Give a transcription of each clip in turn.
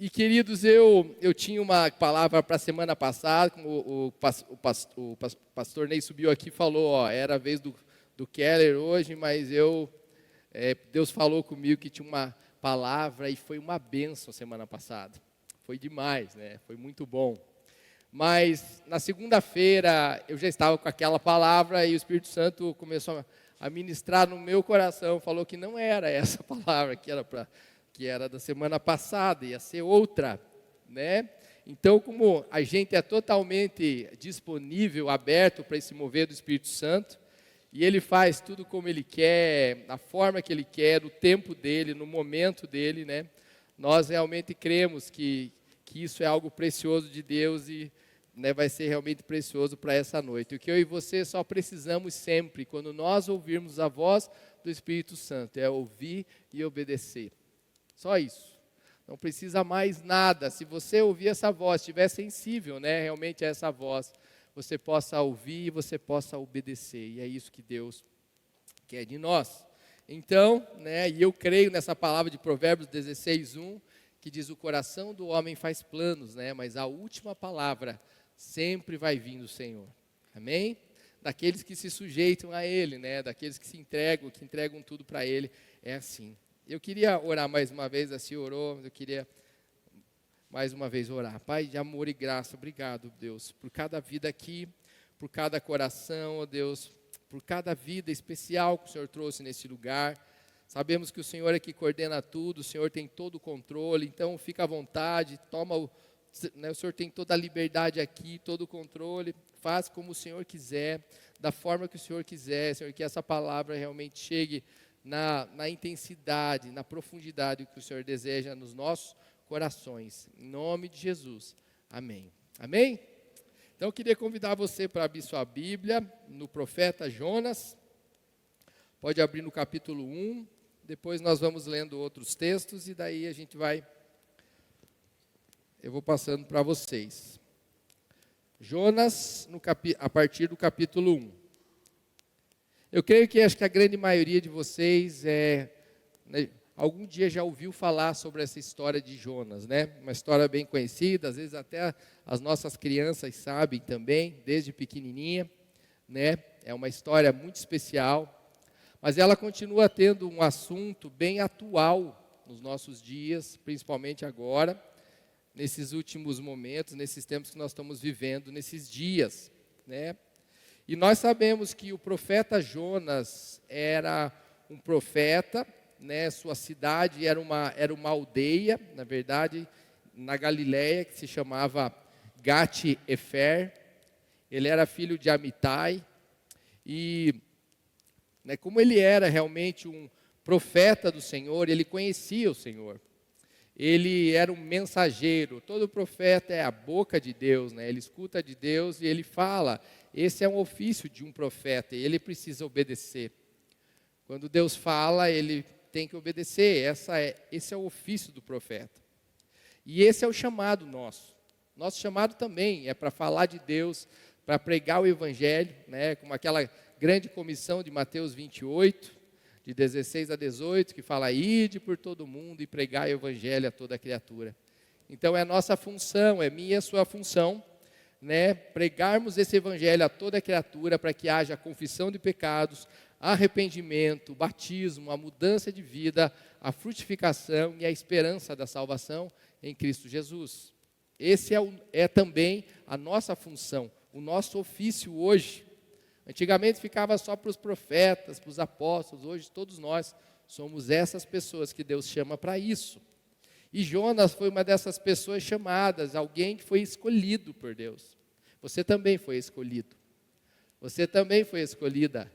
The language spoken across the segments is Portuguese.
E queridos, eu tinha uma palavra para a semana passada, como o pastor Ney subiu aqui e falou, era a vez do Keller hoje, mas Deus falou comigo que tinha uma palavra e foi uma bênção semana passada. Foi demais, né? Foi muito bom. Mas na segunda-feira eu já estava com aquela palavra e o Espírito Santo começou a ministrar no meu coração, falou que não era essa palavra que era da semana passada, ia ser outra, né? Então, como a gente é totalmente disponível, aberto para esse mover do Espírito Santo, e Ele faz tudo como Ele quer, da forma que Ele quer, no tempo dEle, no momento dEle, né? Nós realmente cremos que isso é algo precioso de Deus e, né, vai ser realmente precioso para essa noite. O que eu e você só precisamos sempre, quando nós ouvirmos a voz do Espírito Santo, é ouvir e obedecer. Só isso. Não precisa mais nada. Se você ouvir essa voz, estiver sensível, né, realmente a essa voz, você possa ouvir e você possa obedecer. E é isso que Deus quer de nós. Então, né, e eu creio nessa palavra de Provérbios 16:1, que diz: o coração do homem faz planos, né, mas a última palavra sempre vai vir do Senhor. Amém? Daqueles que se sujeitam a Ele, né, daqueles que entregam tudo para Ele, é assim. Eu queria orar mais uma vez, assim orou, eu queria mais uma vez orar. Pai de amor e graça, obrigado, Deus, por cada vida aqui, por cada coração, ó Deus, por cada vida especial que o Senhor trouxe nesse lugar. Sabemos que o Senhor é que coordena tudo, o Senhor tem todo o controle, então fica à vontade, né, o Senhor tem toda a liberdade aqui, todo o controle, faz como o Senhor quiser, da forma que o Senhor quiser, Senhor, que essa palavra realmente chegue na intensidade, na profundidade que o Senhor deseja nos nossos corações. Em nome de Jesus. Amém. Amém? Então eu queria convidar você para abrir sua Bíblia no profeta Jonas. Pode abrir no capítulo 1. Depois nós vamos lendo outros textos e daí a gente eu vou passando para vocês. Jonas, a partir do capítulo 1. Eu creio que acho que a grande maioria de vocês algum dia já ouviu falar sobre essa história de Jonas, né? Uma história bem conhecida, às vezes até as nossas crianças sabem também, desde pequenininha, né? É uma história muito especial, mas ela continua tendo um assunto bem atual nos nossos dias, principalmente agora, nesses últimos momentos, nesses tempos que nós estamos vivendo, nesses dias, né? E nós sabemos que o profeta Jonas era um profeta, né? Sua cidade era uma aldeia, na verdade, na Galileia, que se chamava Gat-Efer. Ele era filho de Amitai, e, né, como ele era realmente um profeta do Senhor, ele conhecia o Senhor. Ele era um mensageiro. Todo profeta é a boca de Deus, né? Ele escuta de Deus e ele fala. Esse é um ofício de um profeta e ele precisa obedecer. Quando Deus fala, ele tem que obedecer. Esse é o ofício do profeta. E esse é o chamado nosso. Nosso chamado também é para falar de Deus, para pregar o Evangelho, né? Como aquela grande comissão de Mateus 28, de 16 a 18, que fala: ide por todo mundo e pregai o Evangelho a toda criatura. Então é a nossa função, é minha e a sua função, né, pregarmos esse Evangelho a toda criatura para que haja confissão de pecados, arrependimento, batismo, a mudança de vida, a frutificação e a esperança da salvação em Cristo Jesus. Esse é também a nossa função, o nosso ofício hoje. Antigamente ficava só para os profetas, para os apóstolos. Hoje todos nós somos essas pessoas que Deus chama para isso. E Jonas foi uma dessas pessoas chamadas, alguém que foi escolhido por Deus. Você também foi escolhido. Você também foi escolhida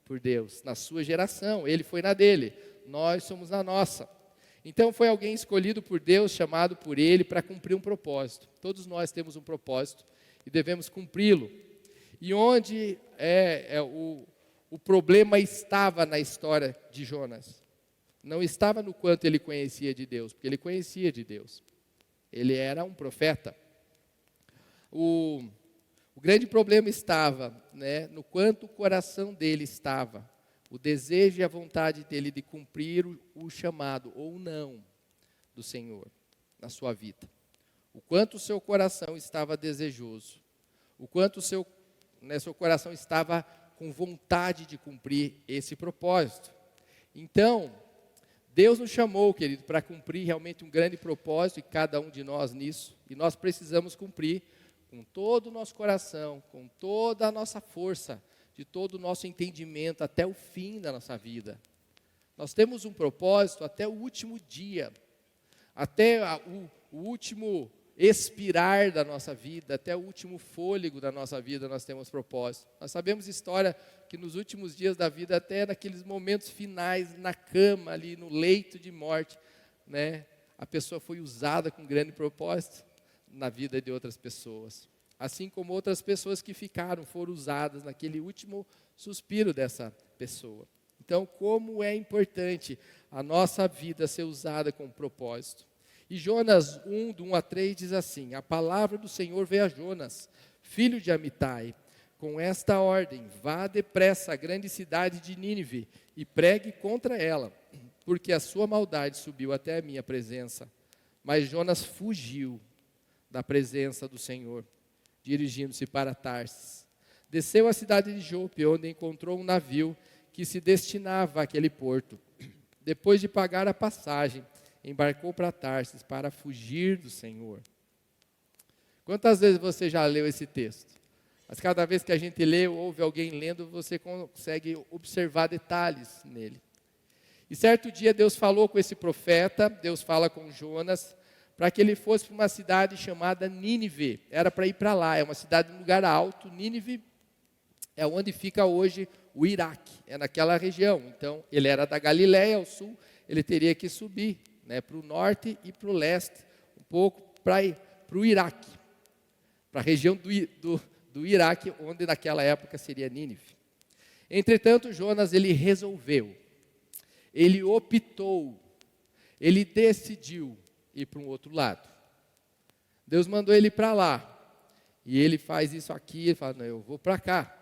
por Deus, na sua geração. Ele foi na dele, nós somos na nossa. Então foi alguém escolhido por Deus, chamado por Ele para cumprir um propósito. Todos nós temos um propósito e devemos cumpri-lo. E onde o problema estava na história de Jonas? Não estava no quanto ele conhecia de Deus, porque ele conhecia de Deus. Ele era um profeta. O grande problema estava, né, no quanto o coração dele estava. O desejo e a vontade dele de cumprir o chamado ou não do Senhor. na sua vida. O quanto o seu coração estava desejoso. O quanto seu coração estava com vontade de cumprir esse propósito. Então, Deus nos chamou, querido, para cumprir realmente um grande propósito, e cada um de nós nisso. E nós precisamos cumprir com todo o nosso coração, com toda a nossa força, de todo o nosso entendimento, até o fim da nossa vida. Nós temos um propósito até o último dia, até o último expirar da nossa vida, até o último fôlego da nossa vida, nós temos propósito. Nós sabemos história que nos últimos dias da vida, até naqueles momentos finais, na cama, ali no leito de morte, né, a pessoa foi usada com grande propósito na vida de outras pessoas. Assim como outras pessoas que foram usadas naquele último suspiro dessa pessoa. Então, como é importante a nossa vida ser usada com propósito. E Jonas 1, do 1 a 3, diz assim: a palavra do Senhor veio a Jonas, filho de Amitai, com esta ordem: vá depressa à grande cidade de Nínive e pregue contra ela, porque a sua maldade subiu até a minha presença. Mas Jonas fugiu da presença do Senhor, dirigindo-se para Tarsis. Desceu à cidade de Jope, onde encontrou um navio que se destinava àquele porto. Depois de pagar a passagem, embarcou para Tarsis para fugir do Senhor. Quantas vezes você já leu esse texto? Mas cada vez que a gente lê ou ouve alguém lendo, você consegue observar detalhes nele. E certo dia Deus falou com esse profeta, Deus fala com Jonas, para que ele fosse para uma cidade chamada Nínive. Era para ir para lá, é uma cidade em lugar alto. Nínive é onde fica hoje o Iraque, é naquela região. Então, ele era da Galileia, ao sul, ele teria que subir, né, para o norte e para o leste, um pouco para o Iraque, para a região do Iraque, onde naquela época seria Nínive. Entretanto, Jonas, ele resolveu, ele optou, ele decidiu ir para um outro lado. Deus mandou ele para lá, e ele faz isso aqui, ele fala: não, eu vou para cá.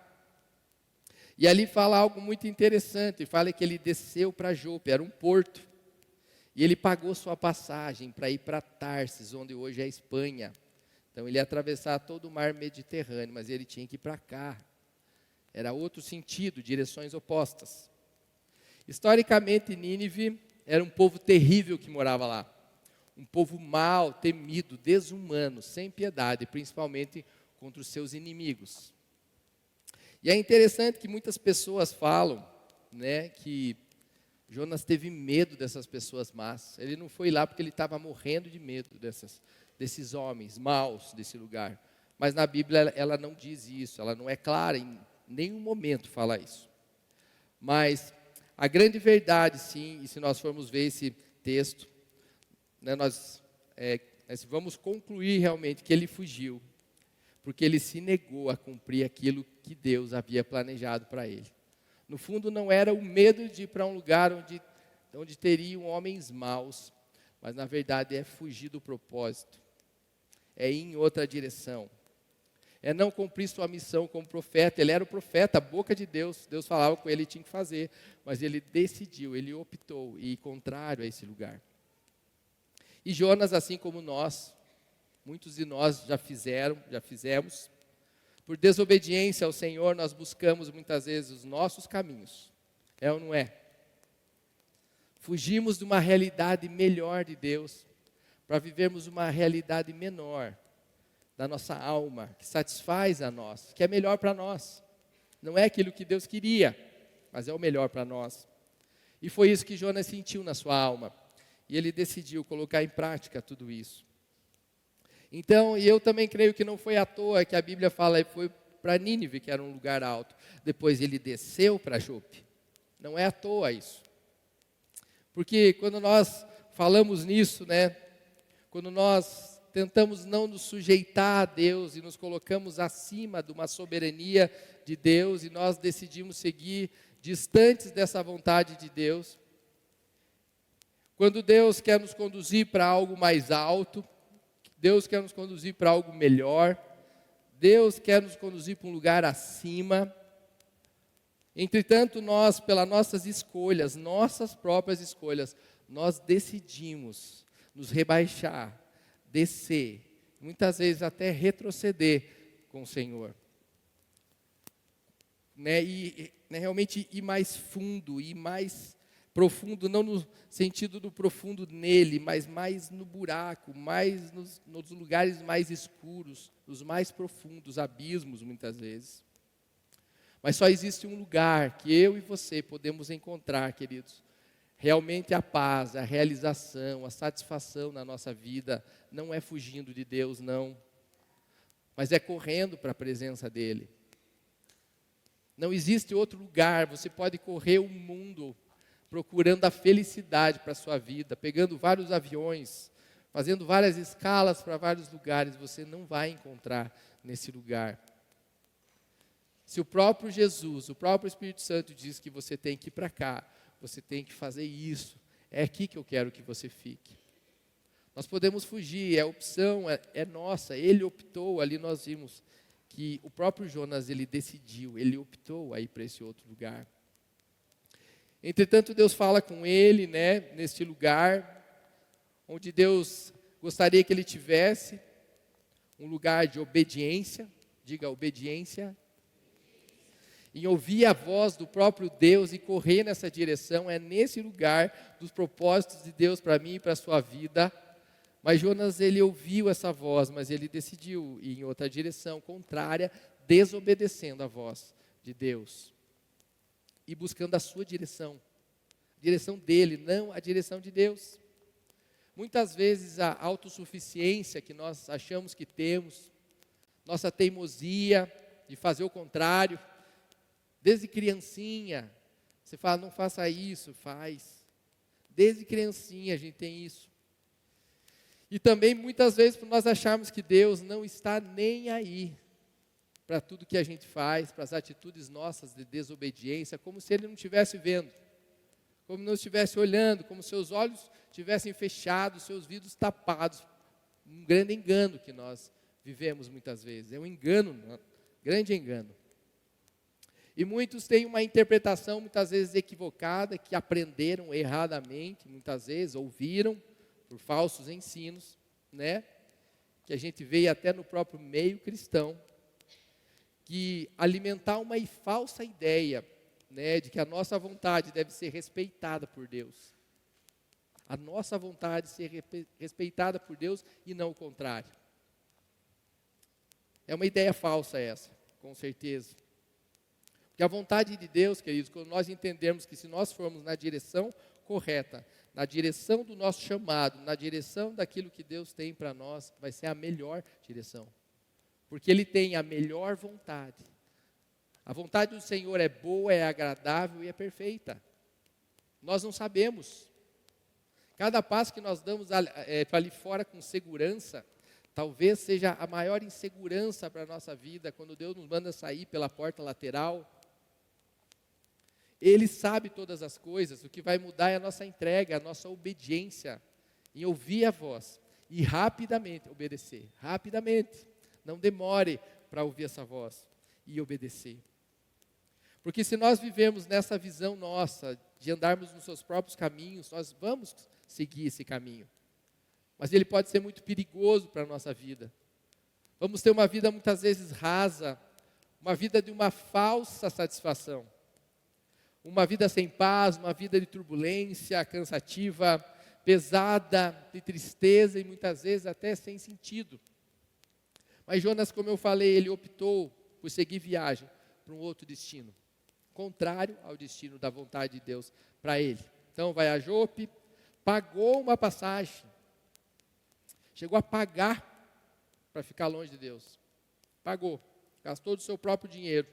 E ali fala algo muito interessante, fala que ele desceu para Jope, era um porto, e ele pagou sua passagem para ir para Tarsis, onde hoje é a Espanha. Então ele ia atravessar todo o mar Mediterrâneo, mas ele tinha que ir para cá. Era outro sentido, direções opostas. Historicamente, Nínive era um povo terrível que morava lá. Um povo mau, temido, desumano, sem piedade, principalmente contra os seus inimigos. E é interessante que muitas pessoas falam, né, que Jonas teve medo dessas pessoas más. Ele não foi lá porque ele estava morrendo de medo desses homens maus desse lugar. Mas na Bíblia ela não diz isso, ela não é clara, em nenhum momento fala isso. Mas a grande verdade, sim, e se nós formos ver esse texto, né, nós vamos concluir realmente que ele fugiu, porque ele se negou a cumprir aquilo que Deus havia planejado para ele. No fundo, não era o medo de ir para um lugar onde teriam homens maus, mas na verdade é fugir do propósito, é ir em outra direção, é não cumprir sua missão como profeta. Ele era o profeta, a boca de Deus, Deus falava com ele, tinha que fazer, mas ele decidiu, ele optou ir contrário a esse lugar. E Jonas, assim como nós, muitos de nós já fizemos, por desobediência ao Senhor, nós buscamos muitas vezes os nossos caminhos, é ou não é? Fugimos de uma realidade melhor de Deus, para vivermos uma realidade menor da nossa alma, que satisfaz a nós, que é melhor para nós. Não é aquilo que Deus queria, mas é o melhor para nós. E foi isso que Jonas sentiu na sua alma, e ele decidiu colocar em prática tudo isso. Então, e eu também creio que não foi à toa que a Bíblia fala, ele foi para Nínive, que era um lugar alto. Depois ele desceu para Jope. Não é à toa isso. Porque quando nós falamos nisso, né, quando nós tentamos não nos sujeitar a Deus e nos colocamos acima de uma soberania de Deus e nós decidimos seguir distantes dessa vontade de Deus, quando Deus quer nos conduzir para algo mais alto, Deus quer nos conduzir para algo melhor, Deus quer nos conduzir para um lugar acima. Entretanto, nós, pelas nossas escolhas, nossas próprias escolhas, nós decidimos nos rebaixar, descer, muitas vezes até retroceder com o Senhor. Realmente ir mais fundo, ir mais profundo, não no sentido do profundo nele, mas mais no buraco, mais nos lugares mais escuros, nos mais profundos, abismos muitas vezes. Mas só existe um lugar que eu e você podemos encontrar, queridos. Realmente a paz, a realização, a satisfação na nossa vida não é fugindo de Deus, não. Mas é correndo para a presença dEle. Não existe outro lugar, você pode correr o mundo procurando a felicidade para a sua vida, pegando vários aviões, fazendo várias escalas para vários lugares, você não vai encontrar nesse lugar. Se o próprio Jesus, o próprio Espírito Santo diz que você tem que ir para cá, você tem que fazer isso, é aqui que eu quero que você fique. Nós podemos fugir, a opção é nossa, ele optou, ali nós vimos que o próprio Jonas, ele decidiu, ele optou a ir para esse outro lugar. Entretanto, Deus fala com ele, neste lugar, onde Deus gostaria que ele tivesse, um lugar de obediência, diga obediência, em ouvir a voz do próprio Deus e correr nessa direção, é nesse lugar dos propósitos de Deus para mim e para a sua vida. Mas Jonas, ele ouviu essa voz, mas ele decidiu ir em outra direção, contrária, desobedecendo a voz de Deus. E buscando a sua direção, a direção dele, não a direção de Deus. Muitas vezes a autossuficiência que nós achamos que temos, nossa teimosia de fazer o contrário, desde criancinha, você fala, não faça isso, faz. Desde criancinha a gente tem isso. E também muitas vezes por nós acharmos que Deus não está nem aí para tudo que a gente faz, para as atitudes nossas de desobediência, como se Ele não estivesse vendo, como não estivesse olhando, como se seus olhos estivessem fechados, seus vidros tapados. Um grande engano que nós vivemos muitas vezes, é um engano, um grande engano. E muitos têm uma interpretação muitas vezes equivocada, que aprenderam erradamente, muitas vezes ouviram por falsos ensinos, que a gente vê até no próprio meio cristão, que alimentar uma falsa ideia, de que a nossa vontade deve ser respeitada por Deus. A nossa vontade ser respeitada por Deus e não o contrário. É uma ideia falsa essa, com certeza. Porque a vontade de Deus, queridos, quando nós entendermos que se nós formos na direção correta, na direção do nosso chamado, na direção daquilo que Deus tem para nós, vai ser a melhor direção. Porque Ele tem a melhor vontade. A vontade do Senhor é boa, é agradável e é perfeita. Nós não sabemos. Cada passo que nós damos para ali fora com segurança, talvez seja a maior insegurança para a nossa vida, quando Deus nos manda sair pela porta lateral. Ele sabe todas as coisas, o que vai mudar é a nossa entrega, a nossa obediência, em ouvir a voz e rapidamente obedecer, rapidamente, não demore para ouvir essa voz e obedecer. Porque se nós vivemos nessa visão nossa, de andarmos nos seus próprios caminhos, nós vamos seguir esse caminho, mas ele pode ser muito perigoso para a nossa vida. Vamos ter uma vida muitas vezes rasa, uma vida de uma falsa satisfação. Uma vida sem paz, uma vida de turbulência, cansativa, pesada, de tristeza e muitas vezes até sem sentido. Mas Jonas, como eu falei, ele optou por seguir viagem para um outro destino, contrário ao destino da vontade de Deus para ele. Então vai a Jope, pagou uma passagem, chegou a pagar para ficar longe de Deus. Pagou, gastou do seu próprio dinheiro,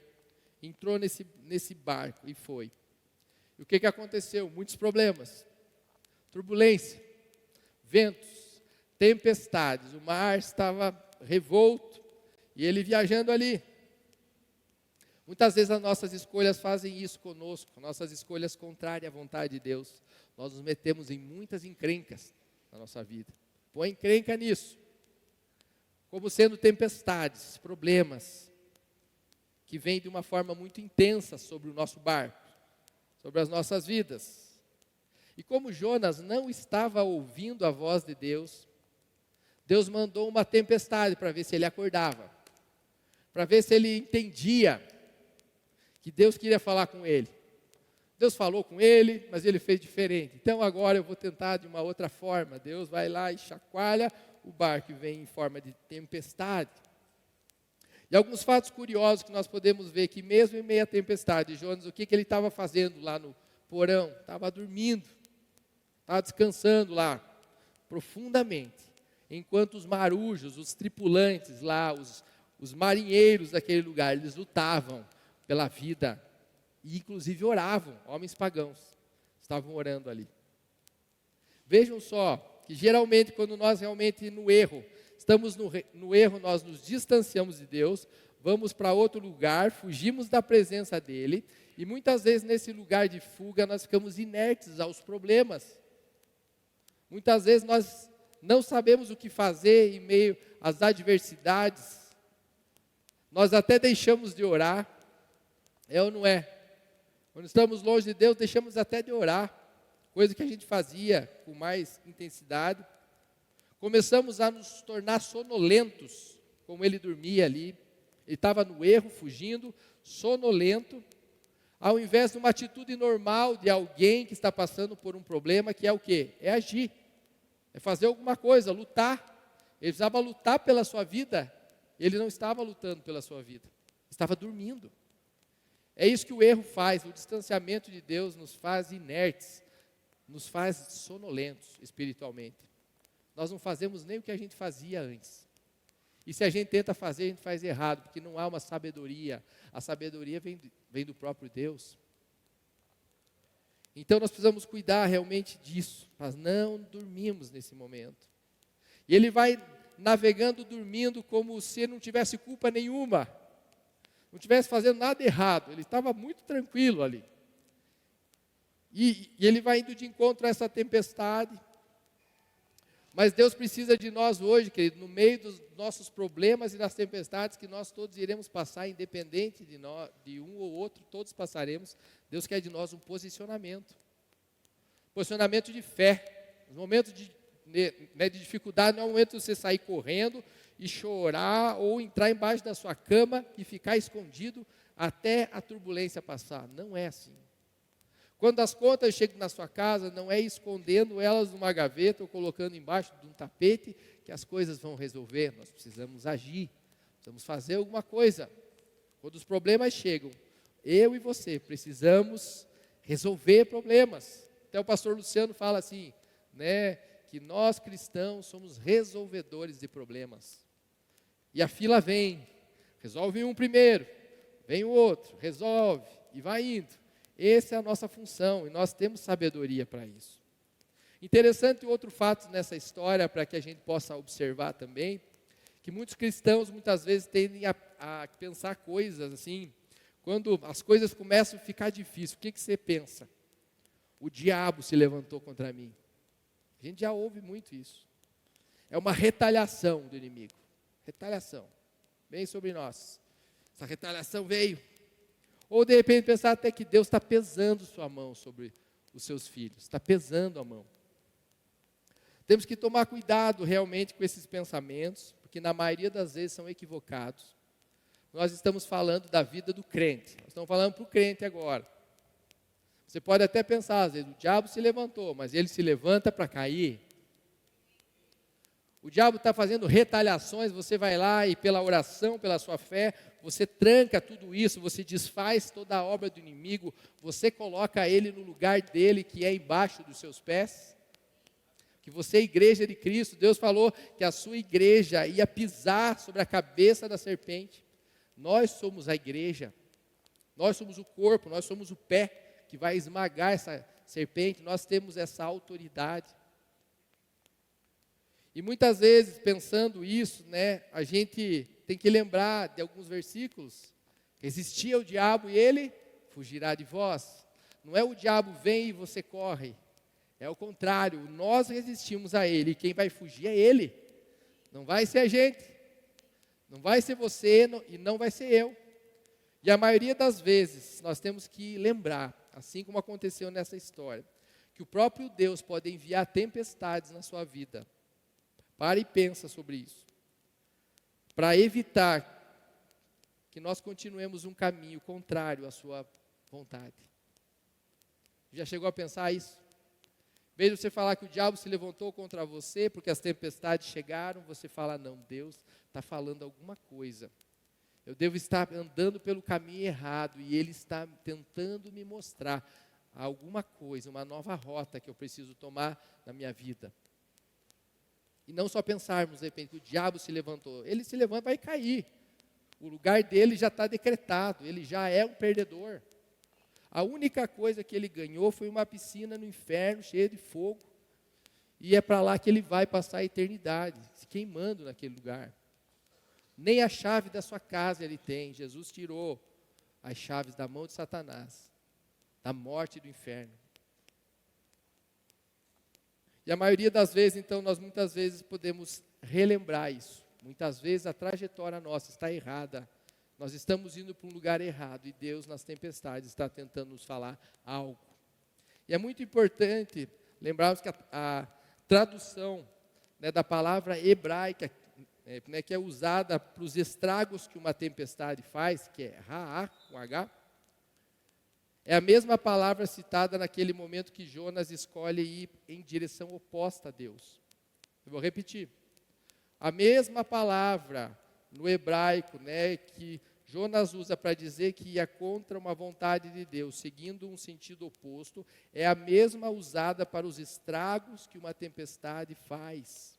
entrou nesse barco e foi. E o que aconteceu? Muitos problemas, turbulência, ventos, tempestades, o mar estava revolto e ele viajando ali. Muitas vezes as nossas escolhas fazem isso conosco, nossas escolhas contrárias à vontade de Deus. Nós nos metemos em muitas encrencas na nossa vida. Põe encrenca nisso, como sendo tempestades, problemas, que vêm de uma forma muito intensa sobre o nosso barco, sobre as nossas vidas. E como Jonas não estava ouvindo a voz de Deus Deus mandou uma tempestade para ver se ele acordava, para ver se ele entendia que Deus queria falar com ele. Deus falou com ele, mas ele fez diferente. Então agora eu vou tentar de uma outra forma. Deus vai lá e chacoalha o barco e vem em forma de tempestade. E alguns fatos curiosos que nós podemos ver que mesmo em meio à tempestade, Jonas, o que ele estava fazendo lá no porão? Estava dormindo, estava descansando lá, profundamente. Enquanto os marujos, os tripulantes lá, os marinheiros daquele lugar, eles lutavam pela vida. E inclusive oravam, homens pagãos, estavam orando ali. Vejam só, que geralmente quando nós realmente no erro, estamos no erro, nós nos distanciamos de Deus, vamos para outro lugar, fugimos da presença dEle, e muitas vezes nesse lugar de fuga nós ficamos inertes aos problemas. Muitas vezes nós não sabemos o que fazer em meio às adversidades, nós até deixamos de orar, é ou não é? Quando estamos longe de Deus, deixamos até de orar, coisa que a gente fazia com mais intensidade. Começamos a nos tornar sonolentos, como ele dormia ali. Ele estava no erro, fugindo, sonolento, ao invés de uma atitude normal de alguém que está passando por um problema, que é o quê? É agir, é fazer alguma coisa, lutar. Ele precisava lutar pela sua vida, ele não estava lutando pela sua vida, estava dormindo. É isso que o erro faz, o distanciamento de Deus nos faz inertes, nos faz sonolentos espiritualmente. Nós não fazemos nem o que a gente fazia antes. E se a gente tenta fazer, a gente faz errado, porque não há uma sabedoria. A sabedoria vem do próprio Deus. Então nós precisamos cuidar realmente disso, mas não dormimos nesse momento. E ele vai navegando, dormindo, como se não tivesse culpa nenhuma. Não estivesse fazendo nada errado, ele estava muito tranquilo ali. E ele vai indo de encontro a essa tempestade. Mas Deus precisa de nós hoje, querido, no meio dos nossos problemas e das tempestades que nós todos iremos passar, independente de um ou outro, todos passaremos. Deus quer de nós um posicionamento. Posicionamento de fé. Nos momentos de dificuldade, não é o momento de você sair correndo e chorar ou entrar embaixo da sua cama e ficar escondido até a turbulência passar. Não é assim. Quando as contas chegam na sua casa, não é escondendo elas numa gaveta ou colocando embaixo de um tapete que as coisas vão resolver. Nós precisamos agir, precisamos fazer alguma coisa. Quando os problemas chegam, eu e você precisamos resolver problemas. Até o pastor Luciano fala assim, né, que nós cristãos somos resolvedores de problemas. E a fila vem, resolve um primeiro, vem o outro, resolve e vai indo. Essa é a nossa função e nós temos sabedoria para isso. Interessante outro fato nessa história, para que a gente possa observar também, que muitos cristãos muitas vezes tendem a pensar coisas assim, quando as coisas começam a ficar difíceis, o que você pensa? O diabo se levantou contra mim. A gente já ouve muito isso. É uma retaliação do inimigo. Retaliação. Vem sobre nós. Essa retaliação veio. Ou de repente pensar até que Deus está pesando sua mão sobre os seus filhos. Está pesando a mão. Temos que tomar cuidado realmente com esses pensamentos, porque na maioria das vezes são equivocados. Nós estamos falando da vida do crente. Nós estamos falando para o crente agora. Você pode até pensar, às vezes, o diabo se levantou, mas ele se levanta para cair. O diabo está fazendo retaliações, você vai lá e pela oração, pela sua fé, você tranca tudo isso, você desfaz toda a obra do inimigo, você coloca ele no lugar dele, que é embaixo dos seus pés. Que você é a igreja de Cristo, Deus falou que a sua igreja ia pisar sobre a cabeça da serpente. Nós somos a igreja, nós somos o corpo, nós somos o pé que vai esmagar essa serpente, nós temos essa autoridade. E muitas vezes, pensando isso, né, a gente tem que lembrar de alguns versículos. Resistia o diabo e ele fugirá de vós. Não é o diabo vem e você corre. É o contrário, nós resistimos a ele e quem vai fugir é ele. Não vai ser a gente. Não vai ser você e não vai ser eu. E a maioria das vezes nós temos que lembrar, assim como aconteceu nessa história, que o próprio Deus pode enviar tempestades na sua vida Pare e pensa sobre isso. Para evitar que nós continuemos um caminho contrário à sua vontade. Já chegou a pensar isso? Em vez de você falar que o diabo se levantou contra você porque as tempestades chegaram, você fala, não, Deus está falando alguma coisa. Eu devo estar andando pelo caminho errado e Ele está tentando me mostrar alguma coisa, uma nova rota que eu preciso tomar na minha vida. E não só pensarmos, de repente, que o diabo se levantou. Ele se levanta, vai cair. O lugar dele já está decretado, ele já é um perdedor. A única coisa que ele ganhou foi uma piscina no inferno, cheia de fogo. E é para lá que ele vai passar a eternidade, se queimando naquele lugar. Nem a chave da sua casa ele tem. Jesus tirou as chaves da mão de Satanás, da morte e do inferno. E a maioria das vezes, então, nós muitas vezes podemos relembrar isso. Muitas vezes a trajetória nossa está errada. Nós estamos indo para um lugar errado e Deus, nas tempestades, está tentando nos falar algo. E é muito importante lembrarmos que a tradução, né, da palavra hebraica, que é usada para os estragos que uma tempestade faz, que é Raá, com H, é a mesma palavra citada naquele momento que Jonas escolhe ir em direção oposta a Deus. Eu vou repetir. A mesma palavra no hebraico, né, que Jonas usa para dizer que ia contra uma vontade de Deus, seguindo um sentido oposto, é a mesma usada para os estragos que uma tempestade faz.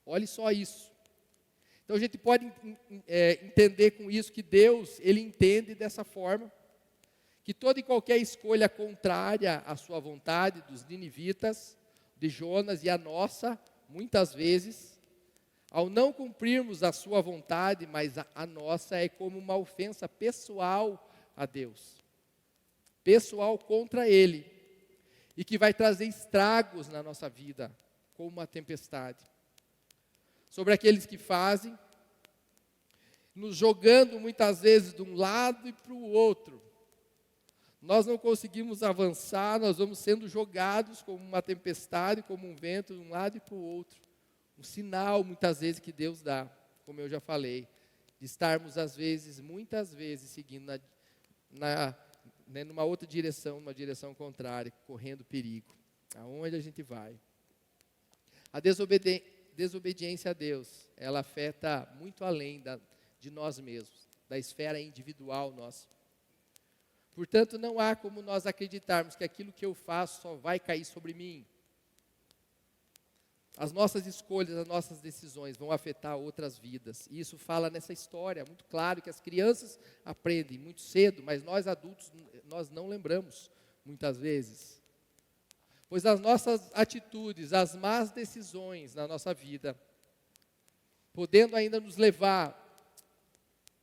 Olhe só isso. Então a gente pode entender com isso que Deus, Ele entende dessa forma, que toda e qualquer escolha contrária à sua vontade dos ninivitas, de Jonas e a nossa, muitas vezes, ao não cumprirmos a sua vontade, mas a nossa é como uma ofensa pessoal a Deus. Pessoal contra Ele. E que vai trazer estragos na nossa vida, como uma tempestade. Sobre aqueles que fazem, nos jogando muitas vezes de um lado e para o outro. Nós não conseguimos avançar, nós vamos sendo jogados como uma tempestade, como um vento, de um lado e para o outro. Um sinal, muitas vezes, que Deus dá, como eu já falei, de estarmos, às vezes, muitas vezes, seguindo numa outra direção, numa direção contrária, correndo perigo. Aonde a gente vai? A desobediência a Deus, ela afeta muito além de nós mesmos, da esfera individual nossa. Portanto, não há como nós acreditarmos que aquilo que eu faço só vai cair sobre mim. As nossas escolhas, as nossas decisões vão afetar outras vidas. E isso fala nessa história, muito claro que as crianças aprendem muito cedo, mas nós adultos, nós não lembramos muitas vezes. Pois as nossas atitudes, as más decisões na nossa vida, podendo ainda nos levar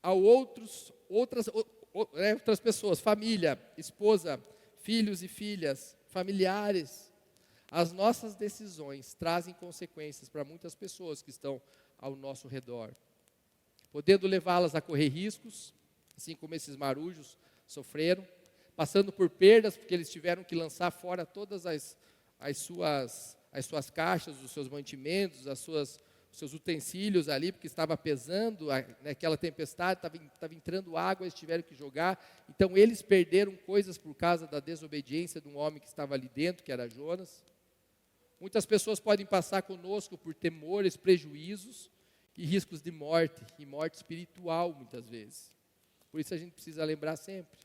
a outras pessoas, família, esposa, filhos e filhas, familiares, as nossas decisões trazem consequências para muitas pessoas que estão ao nosso redor, podendo levá-las a correr riscos, assim como esses marujos sofreram, passando por perdas, porque eles tiveram que lançar fora todas as suas caixas, os seus mantimentos, os seus utensílios ali, porque estava pesando, naquela tempestade, estava entrando água, eles tiveram que jogar. Então, eles perderam coisas por causa da desobediência de um homem que estava ali dentro, que era Jonas. Muitas pessoas podem passar conosco por temores, prejuízos e riscos de morte, e morte espiritual, muitas vezes. Por isso a gente precisa lembrar sempre.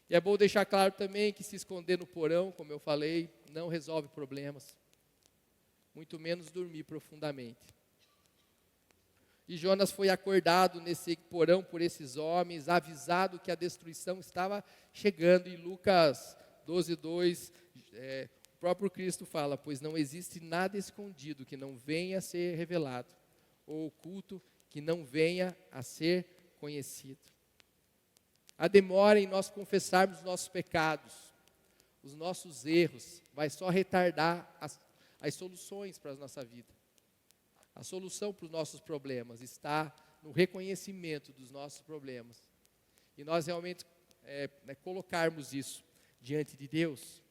E é bom deixar claro também que se esconder no porão, como eu falei, não resolve problemas. Muito menos dormir profundamente. E Jonas foi acordado nesse porão por esses homens, avisado que a destruição estava chegando. Em Lucas 12:2, o próprio Cristo fala, pois não existe nada escondido que não venha a ser revelado, ou oculto que não venha a ser conhecido. A demora em nós confessarmos os nossos pecados, os nossos erros, vai só retardar as soluções para a nossa vida. A solução para os nossos problemas está no reconhecimento dos nossos problemas. E nós realmente colocarmos isso diante de Deus,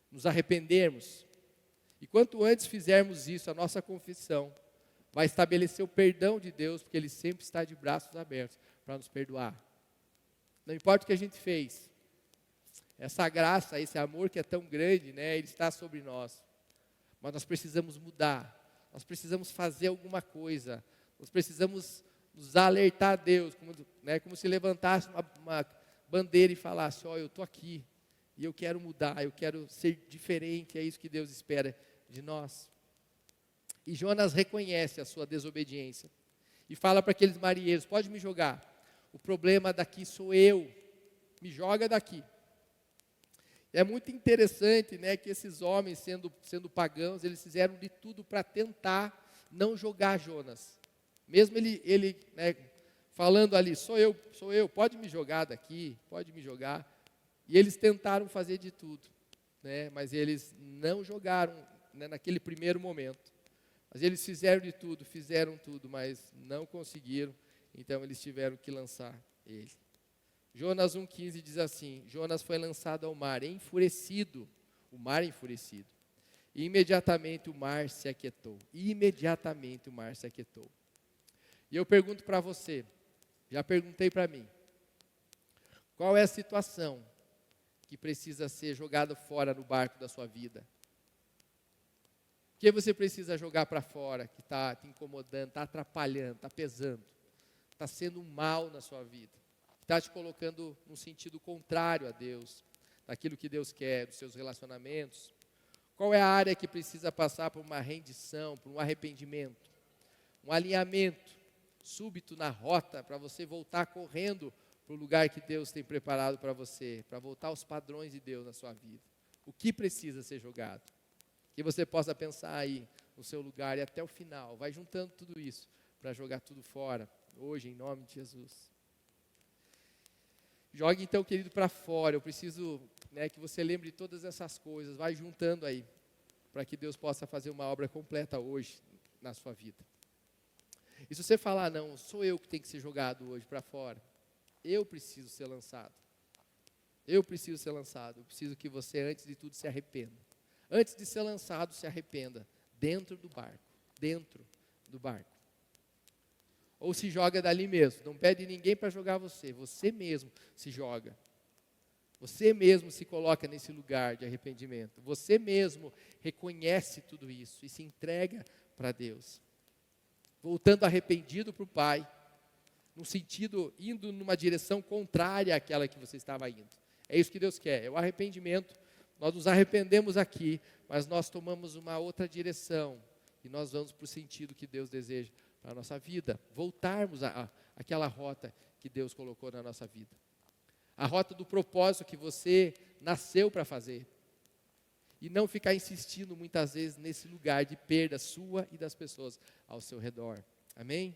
nos arrependermos E quanto antes fizermos isso, a nossa confissão vai estabelecer o perdão de Deus, porque Ele sempre está de braços abertos para nos perdoar. Não importa o que a gente fez, essa graça, esse amor que é tão grande, né, Ele está sobre nós. Mas nós precisamos mudar, nós precisamos fazer alguma coisa, nós precisamos nos alertar a Deus, como se levantasse uma bandeira e falasse, eu estou aqui, e eu quero mudar, eu quero ser diferente, é isso que Deus espera de nós. E Jonas reconhece a sua desobediência, e fala para aqueles marinheiros, pode me jogar, o problema daqui sou eu, me joga daqui. É muito interessante, né, que esses homens, sendo pagãos, eles fizeram de tudo para tentar não jogar Jonas. Mesmo ele né, falando ali, sou eu, pode me jogar daqui, pode me jogar. E eles tentaram fazer de tudo, né, mas eles não jogaram, né, naquele primeiro momento. Mas eles fizeram tudo, mas não conseguiram, então eles tiveram que lançar ele. Jonas 1,15 diz assim, Jonas foi lançado ao mar, enfurecido, o mar enfurecido. E imediatamente o mar se aquietou. E eu pergunto para você, já perguntei para mim, qual é a situação que precisa ser jogada fora no barco da sua vida? O que você precisa jogar para fora, que está te incomodando, está atrapalhando, está pesando, está sendo um mal na sua vida? Está te colocando num sentido contrário a Deus, daquilo que Deus quer, dos seus relacionamentos? Qual é a área que precisa passar por uma rendição, por um arrependimento, um alinhamento súbito na rota, para você voltar correndo para o lugar que Deus tem preparado para você, para voltar aos padrões de Deus na sua vida? O que precisa ser jogado? Que você possa pensar aí no seu lugar e até o final, vai juntando tudo isso, para jogar tudo fora, hoje, em nome de Jesus. Jogue então, querido, para fora. Eu preciso, né, que você lembre de todas essas coisas. Vai juntando aí, para que Deus possa fazer uma obra completa hoje na sua vida. E se você falar, não, sou eu que tenho que ser jogado hoje para fora. Eu preciso ser lançado. Eu preciso que você, antes de tudo, se arrependa. Antes de ser lançado, se arrependa. Dentro do barco. Ou se joga dali mesmo, não pede ninguém para jogar você mesmo se joga. Você mesmo se coloca nesse lugar de arrependimento. Você mesmo reconhece tudo isso e se entrega para Deus. Voltando arrependido para o Pai, no sentido, indo numa direção contrária àquela que você estava indo. É isso que Deus quer, é o arrependimento. Nós nos arrependemos aqui, mas nós tomamos uma outra direção e nós vamos para o sentido que Deus deseja para a nossa vida, voltarmos àquela rota que Deus colocou na nossa vida. A rota do propósito que você nasceu para fazer. E não ficar insistindo muitas vezes nesse lugar de perda sua e das pessoas ao seu redor. Amém?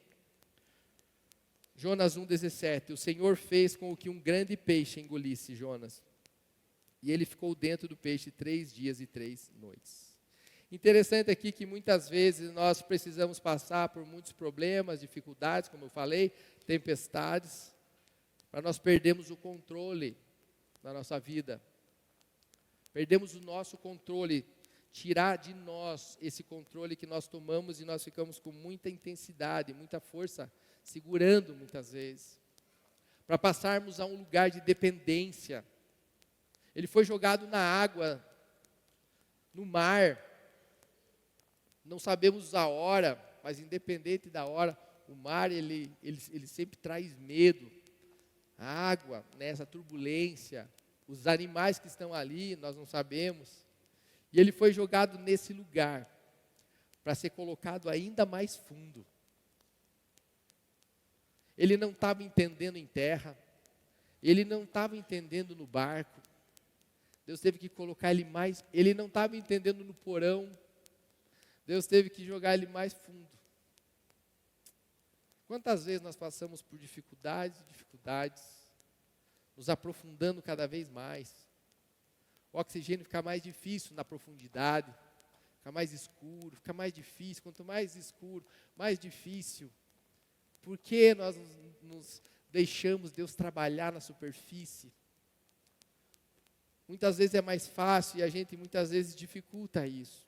Jonas 1,17, o Senhor fez com que um grande peixe engolisse Jonas. E ele ficou dentro do peixe 3 dias e 3 noites. Interessante aqui que muitas vezes nós precisamos passar por muitos problemas, dificuldades, como eu falei, tempestades, para nós perdermos o controle da nossa vida. Perdemos o nosso controle, tirar de nós esse controle que nós tomamos e nós ficamos com muita intensidade, muita força, segurando muitas vezes, para passarmos a um lugar de dependência. Ele foi jogado na água, no mar. Não sabemos a hora, mas independente da hora, o mar ele sempre traz medo. A água, né, essa turbulência, os animais que estão ali, nós não sabemos. E ele foi jogado nesse lugar, para ser colocado ainda mais fundo. Ele não estava entendendo em terra, ele não estava entendendo no barco. Deus teve que colocar ele não estava entendendo no porão. Deus teve que jogar ele mais fundo. Quantas vezes nós passamos por dificuldades, nos aprofundando cada vez mais. O oxigênio fica mais difícil na profundidade, fica mais escuro, fica mais difícil. Quanto mais escuro, mais difícil. Por que nós nos deixamos Deus trabalhar na superfície? Muitas vezes é mais fácil e a gente muitas vezes dificulta isso.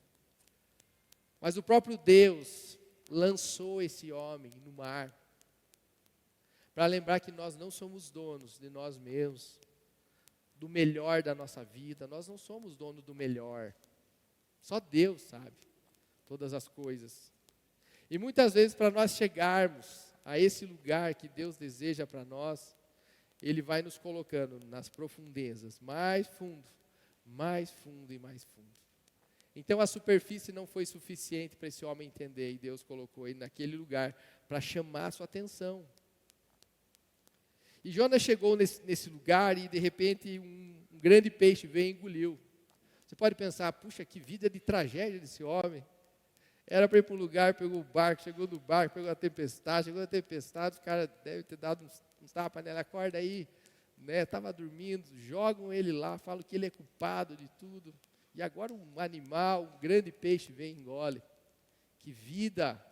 Mas o próprio Deus lançou esse homem no mar, para lembrar que nós não somos donos de nós mesmos, do melhor da nossa vida. Nós não somos donos do melhor. Só Deus sabe todas as coisas. E muitas vezes, para nós chegarmos a esse lugar que Deus deseja para nós, Ele vai nos colocando nas profundezas, mais fundo e mais fundo. Então a superfície não foi suficiente para esse homem entender, e Deus colocou ele naquele lugar para chamar a sua atenção. E Jonas chegou nesse lugar e de repente um grande peixe veio e engoliu. Você pode pensar, puxa, que vida de tragédia desse homem. Era para ir para um lugar, pegou o barco, chegou no barco, pegou a tempestade, chegou na tempestade, os caras devem ter dado uns tapas nela, acorda aí, né? Estava dormindo, jogam ele lá, falam que ele é culpado de tudo. E agora um animal, um grande peixe vem e engole. Que vida!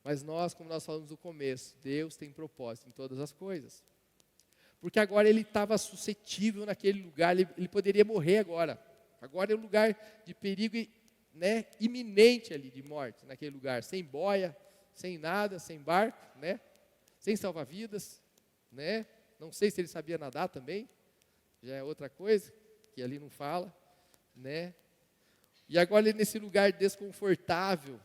Mas nós, como nós falamos no começo, Deus tem propósito em todas as coisas. Porque agora ele estava suscetível naquele lugar, ele poderia morrer agora. Agora é um lugar de perigo, né, iminente ali de morte, naquele lugar. Sem boia, sem nada, sem barco, né, sem salva-vidas, né. Não sei se ele sabia nadar também, já é outra coisa, que ali não fala, né. E agora ele nesse lugar desconfortável,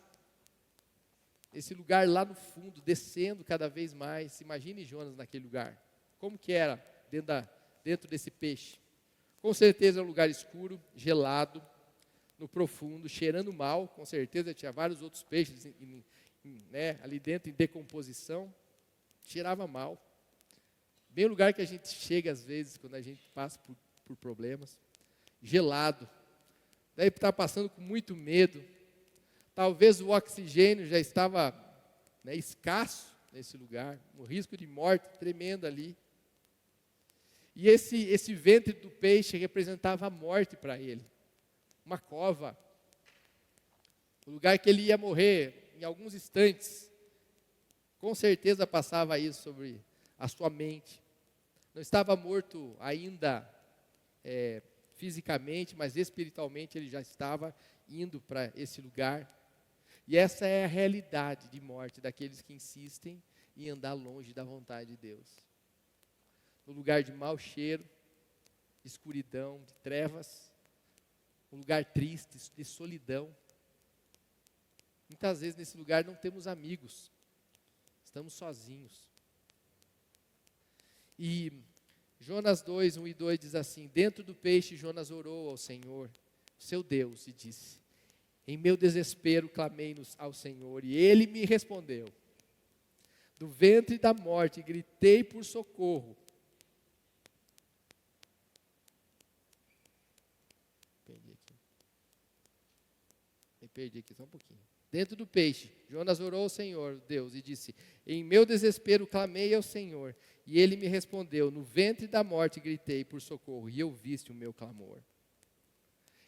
esse lugar lá no fundo, descendo cada vez mais. Imagine Jonas naquele lugar. Como que era dentro desse peixe? Com certeza era um lugar escuro, gelado, no profundo, cheirando mal. Com certeza tinha vários outros peixes né, ali dentro em decomposição. Cheirava mal. Bem o lugar que a gente chega às vezes, quando a gente passa por problemas. Gelado. Deve estar passando com muito medo. Talvez o oxigênio já estava, né, escasso nesse lugar, um risco de morte tremendo ali. E esse ventre do peixe representava a morte para ele, uma cova, o lugar que ele ia morrer em alguns instantes. Com certeza passava isso sobre a sua mente. Não estava morto ainda fisicamente, mas espiritualmente ele já estava indo para esse lugar. E essa é a realidade de morte daqueles que insistem em andar longe da vontade de Deus. No lugar de mau cheiro, escuridão, de trevas, um lugar triste, de solidão. Muitas vezes nesse lugar não temos amigos, estamos sozinhos. E Jonas 2, 1 e 2 diz assim: dentro do peixe Jonas orou ao Senhor, seu Deus, e disse: em meu desespero clamei ao Senhor, e Ele me respondeu. Do ventre da morte gritei por socorro. Perdi aqui só um pouquinho. Dentro do peixe, Jonas orou ao Senhor, Deus, e disse: em meu desespero clamei ao Senhor, e Ele me respondeu. No ventre da morte gritei por socorro, e ouviste o meu clamor.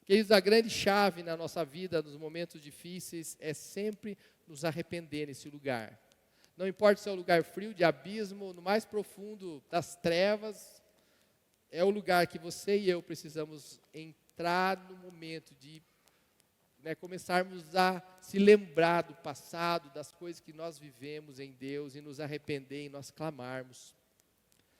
Queridos, a grande chave na nossa vida, nos momentos difíceis, é sempre nos arrepender nesse lugar. Não importa se é um lugar frio, de abismo, no mais profundo das trevas, é o lugar que você e eu precisamos entrar no momento de começarmos a se lembrar do passado, das coisas que nós vivemos em Deus, e nos arrepender e nós clamarmos.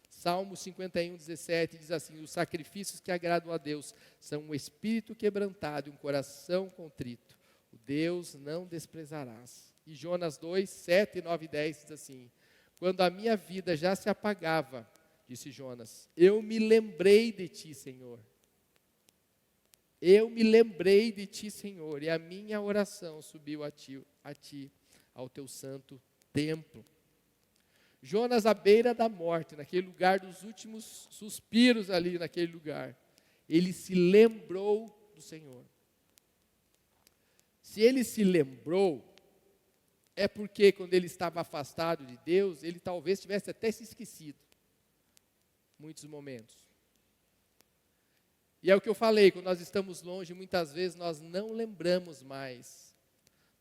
Salmo 51, 17 diz assim: os sacrifícios que agradam a Deus são um espírito quebrantado e um coração contrito. O Deus não desprezarás. E Jonas 2, 7, 9 e 10 diz assim: quando a minha vida já se apagava, disse Jonas, eu me lembrei de ti, Senhor. Eu me lembrei de ti, Senhor, e a minha oração subiu a ti, ao teu santo templo. Jonas à beira da morte, naquele lugar dos últimos suspiros ali naquele lugar, ele se lembrou do Senhor. Se ele se lembrou, é porque quando ele estava afastado de Deus, ele talvez tivesse até se esquecido, muitos momentos. E é o que eu falei, quando nós estamos longe, muitas vezes nós não lembramos mais,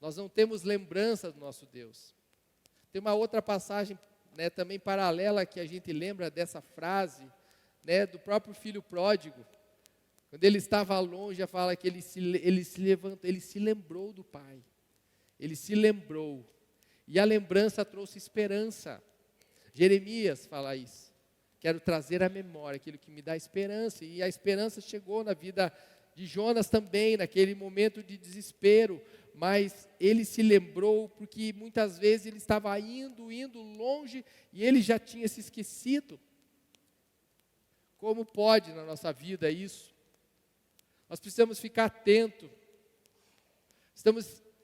nós não temos lembrança do nosso Deus. Tem uma outra passagem, também paralela, que a gente lembra dessa frase, do próprio filho pródigo, Quando ele estava longe, já fala que ele se levantou, ele se lembrou do Pai. Ele se lembrou. E a lembrança trouxe esperança. Jeremias fala isso. Quero trazer à memória aquilo que me dá esperança. E a esperança chegou na vida de Jonas também, naquele momento de desespero. Mas ele se lembrou porque muitas vezes ele estava indo longe e ele já tinha se esquecido. Como pode na nossa vida isso? Nós precisamos ficar atentos.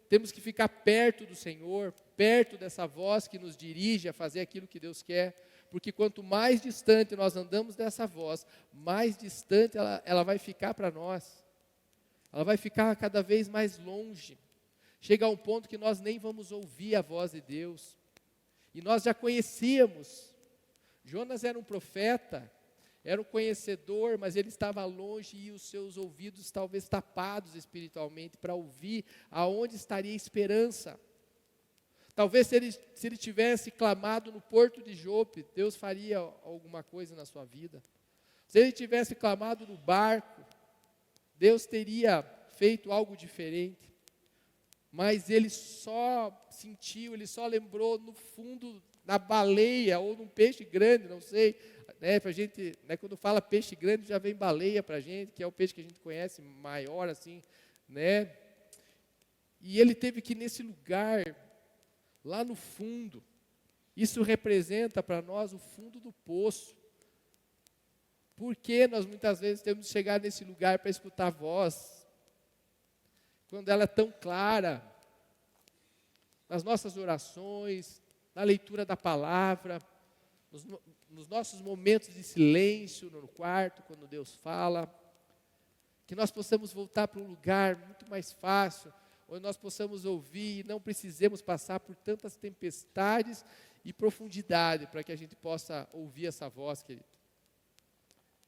Temos que ficar perto do Senhor, perto dessa voz que nos dirige a fazer aquilo que Deus quer, porque quanto mais distante nós andamos dessa voz, mais distante ela vai ficar para nós. Ela vai ficar cada vez mais longe. Chega a um ponto que nós nem vamos ouvir a voz de Deus. E nós já conhecíamos. Jonas era um profeta, era um conhecedor, mas ele estava longe e os seus ouvidos talvez tapados espiritualmente para ouvir aonde estaria a esperança. Talvez se ele tivesse clamado no porto de Jope, Deus faria alguma coisa na sua vida. Se ele tivesse clamado no barco, Deus teria feito algo diferente. Mas ele só sentiu, ele só lembrou no fundo da baleia ou num peixe grande, não sei. Pra gente, quando fala peixe grande, já vem baleia para a gente, que é o peixe que a gente conhece maior assim, né? E ele teve que ir nesse lugar, lá no fundo. Isso representa para nós o fundo do poço. Por que nós muitas vezes temos que chegar nesse lugar para escutar a voz? Quando ela é tão clara, nas nossas orações, na leitura da palavra, nos nossos momentos de silêncio no quarto, quando Deus fala, que nós possamos voltar para um lugar muito mais fácil, onde nós possamos ouvir e não precisemos passar por tantas tempestades e profundidade, para que a gente possa ouvir essa voz, querido.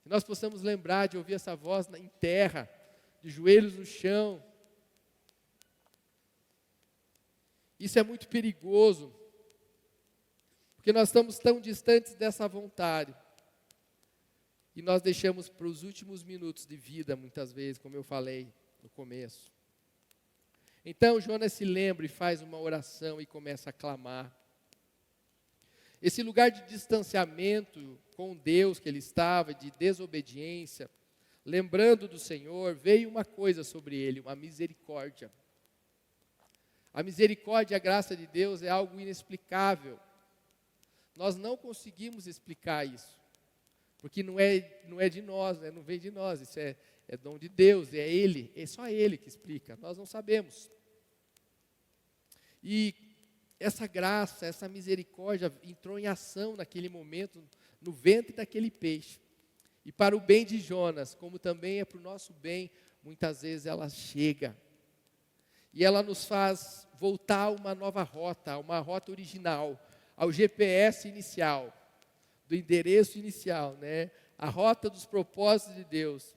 Que nós possamos lembrar de ouvir essa voz em terra, de joelhos no chão. Isso é muito perigoso, porque nós estamos tão distantes dessa vontade. E nós deixamos para os últimos minutos de vida, muitas vezes, como eu falei no começo. Então, Jonas se lembra e faz uma oração e começa a clamar. Esse lugar de distanciamento com Deus que ele estava, de desobediência, lembrando do Senhor, veio uma coisa sobre ele, uma misericórdia. A misericórdia e a graça de Deus é algo inexplicável. Nós não conseguimos explicar isso, porque não é de nós, não vem de nós, isso é dom de Deus, é só Ele que explica, nós não sabemos. E essa graça, essa misericórdia entrou em ação naquele momento, no ventre daquele peixe. E para o bem de Jonas, como também é para o nosso bem, muitas vezes ela chega. E ela nos faz voltar a uma nova rota, a uma rota original, ao GPS inicial, do endereço inicial, a rota dos propósitos de Deus.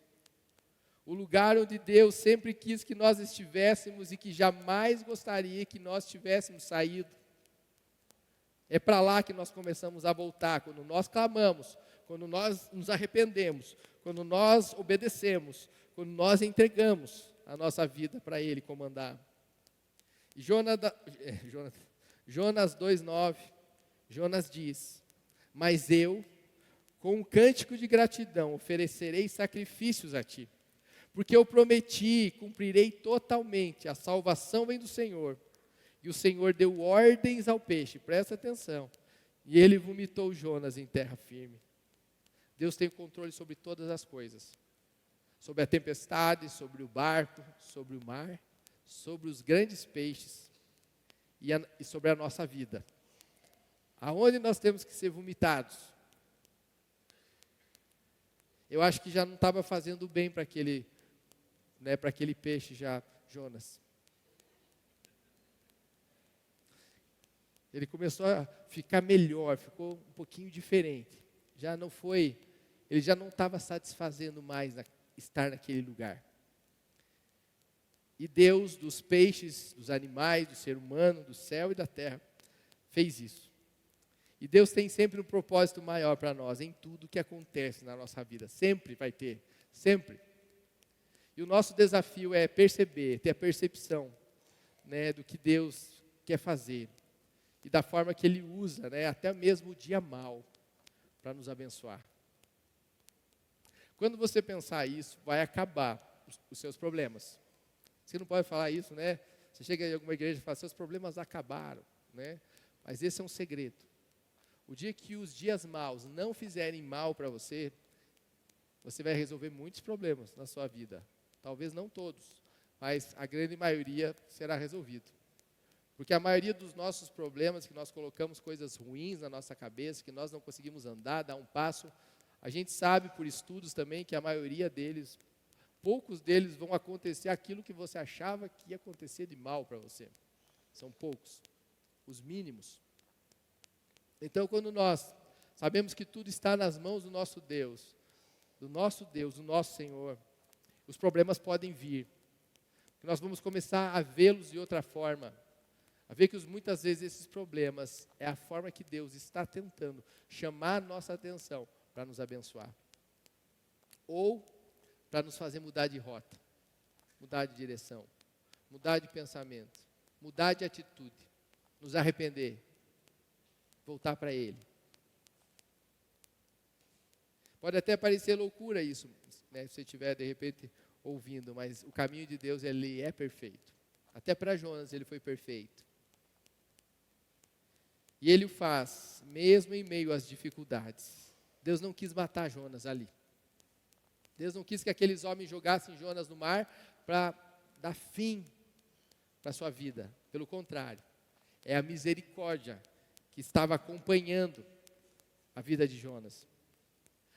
O lugar onde Deus sempre quis que nós estivéssemos e que jamais gostaria que nós tivéssemos saído. É para lá que nós começamos a voltar, quando nós clamamos, quando nós nos arrependemos, quando nós obedecemos, quando nós entregamos a nossa vida para Ele comandar. E Jonas 2,9, Jonas diz: mas eu, com um cântico de gratidão, oferecerei sacrifícios a ti, porque eu prometi e cumprirei totalmente, a salvação vem do Senhor. E o Senhor deu ordens ao peixe, presta atenção, e ele vomitou Jonas em terra firme. Deus tem controle sobre todas as coisas, sobre a tempestade, sobre o barco, sobre o mar, sobre os grandes peixes e sobre a nossa vida. Aonde nós temos que ser vomitados? Eu acho que já não estava fazendo bem para aquele peixe já, Jonas. Ele começou a ficar melhor, ficou um pouquinho diferente. Ele já não estava satisfazendo mais estar naquele lugar. E Deus, dos peixes, dos animais, do ser humano, do céu e da terra, fez isso. E Deus tem sempre um propósito maior para nós, em tudo que acontece na nossa vida. Sempre vai ter, sempre. E o nosso desafio é perceber, ter a percepção, né, do que Deus quer fazer. E da forma que Ele usa, né, até mesmo o dia mau, para nos abençoar. Quando você pensar isso, vai acabar os seus problemas. Você não pode falar isso, né? Você chega em alguma igreja e fala, seus problemas acabaram, né? Mas esse é um segredo. O dia que os dias maus não fizerem mal para você, você vai resolver muitos problemas na sua vida. Talvez não todos, mas a grande maioria será resolvido. Porque a maioria dos nossos problemas, que nós colocamos coisas ruins na nossa cabeça, que nós não conseguimos andar, dar um passo, a gente sabe por estudos também que a maioria deles, poucos deles vão acontecer aquilo que você achava que ia acontecer de mal para você. São poucos, os mínimos. Então, quando nós sabemos que tudo está nas mãos do nosso Deus, do nosso Senhor, os problemas podem vir. Nós vamos começar a vê-los de outra forma. A ver que muitas vezes esses problemas é a forma que Deus está tentando chamar a nossa atenção para nos abençoar. Ou para nos fazer mudar de rota, mudar de direção, mudar de pensamento, mudar de atitude, nos arrepender, voltar para Ele. Pode até parecer loucura isso, né, se você estiver de repente ouvindo, mas o caminho de Deus, ele é perfeito. Até para Jonas ele foi perfeito. E ele o faz, mesmo em meio às dificuldades. Deus não quis matar Jonas ali. Deus não quis que aqueles homens jogassem Jonas no mar para dar fim para a sua vida. Pelo contrário, é a misericórdia que estava acompanhando a vida de Jonas.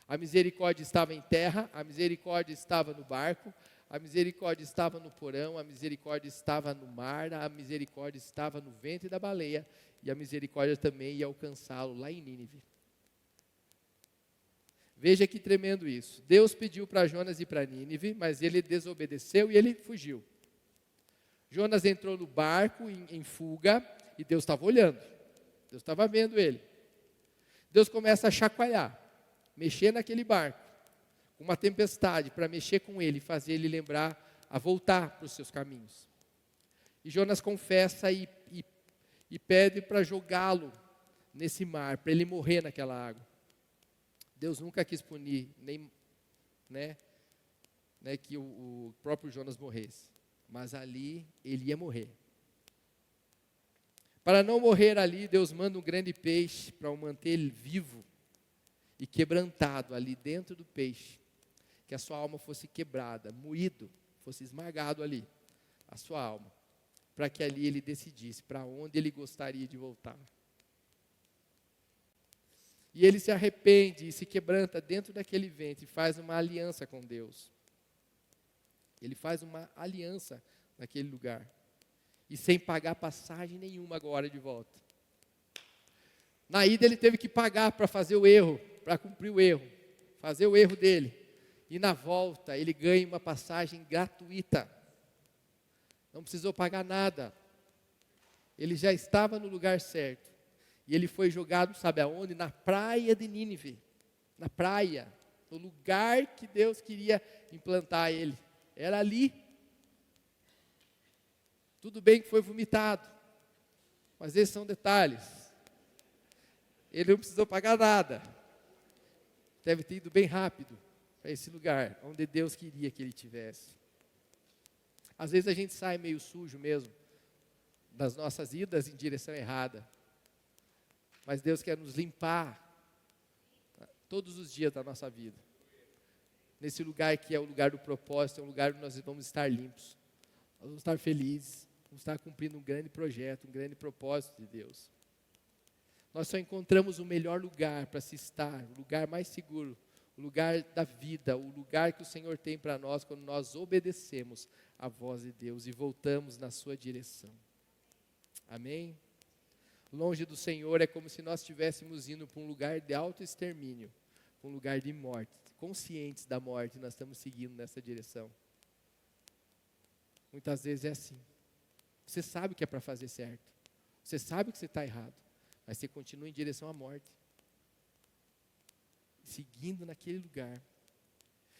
A misericórdia estava em terra, a misericórdia estava no barco, a misericórdia estava no porão, a misericórdia estava no mar, a misericórdia estava no ventre da baleia, e a misericórdia também ia alcançá-lo lá em Nínive. Veja que tremendo isso. Deus pediu para Jonas ir para Nínive, mas ele desobedeceu e ele fugiu. Jonas entrou no barco em fuga, e Deus estava olhando. Deus estava vendo ele. Deus começa a chacoalhar, mexer naquele barco, com uma tempestade, para mexer com ele, fazer ele lembrar a voltar para os seus caminhos. E Jonas confessa e pede para jogá-lo nesse mar, para ele morrer naquela água. Deus nunca quis punir, nem que o próprio Jonas morresse, mas ali ele ia morrer. Para não morrer ali, Deus manda um grande peixe para o manter vivo e quebrantado ali dentro do peixe, que a sua alma fosse quebrada, moído, fosse esmagado ali, a sua alma, para que ali ele decidisse para onde ele gostaria de voltar. E ele se arrepende e se quebranta dentro daquele ventre e faz uma aliança com Deus. Ele faz uma aliança naquele lugar. E sem pagar passagem nenhuma agora de volta. Na ida ele teve que pagar para fazer o erro, para cumprir o erro, fazer o erro dele. E na volta ele ganha uma passagem gratuita. Não precisou pagar nada. Ele já estava no lugar certo. E ele foi jogado, sabe aonde? Na praia de Nínive. Na praia. No lugar que Deus queria implantar ele. Era ali. Tudo bem que foi vomitado. Mas esses são detalhes. Ele não precisou pagar nada. Deve ter ido bem rápido para esse lugar, onde Deus queria que ele tivesse. Às vezes a gente sai meio sujo mesmo, das nossas idas em direção errada. Mas Deus quer nos limpar todos os dias da nossa vida. Nesse lugar que é o lugar do propósito, é um lugar onde nós vamos estar limpos. Nós vamos estar felizes, vamos estar cumprindo um grande projeto, um grande propósito de Deus. Nós só encontramos o melhor lugar para se estar, o lugar mais seguro, o lugar da vida, o lugar que o Senhor tem para nós quando nós obedecemos a voz de Deus e voltamos na sua direção. Amém? Longe do Senhor é como se nós estivéssemos indo para um lugar de autoextermínio, para um lugar de morte. Conscientes da morte, nós estamos seguindo nessa direção. Muitas vezes é assim. Você sabe que é para fazer certo. Você sabe que você está errado. Mas você continua em direção à morte. Seguindo naquele lugar.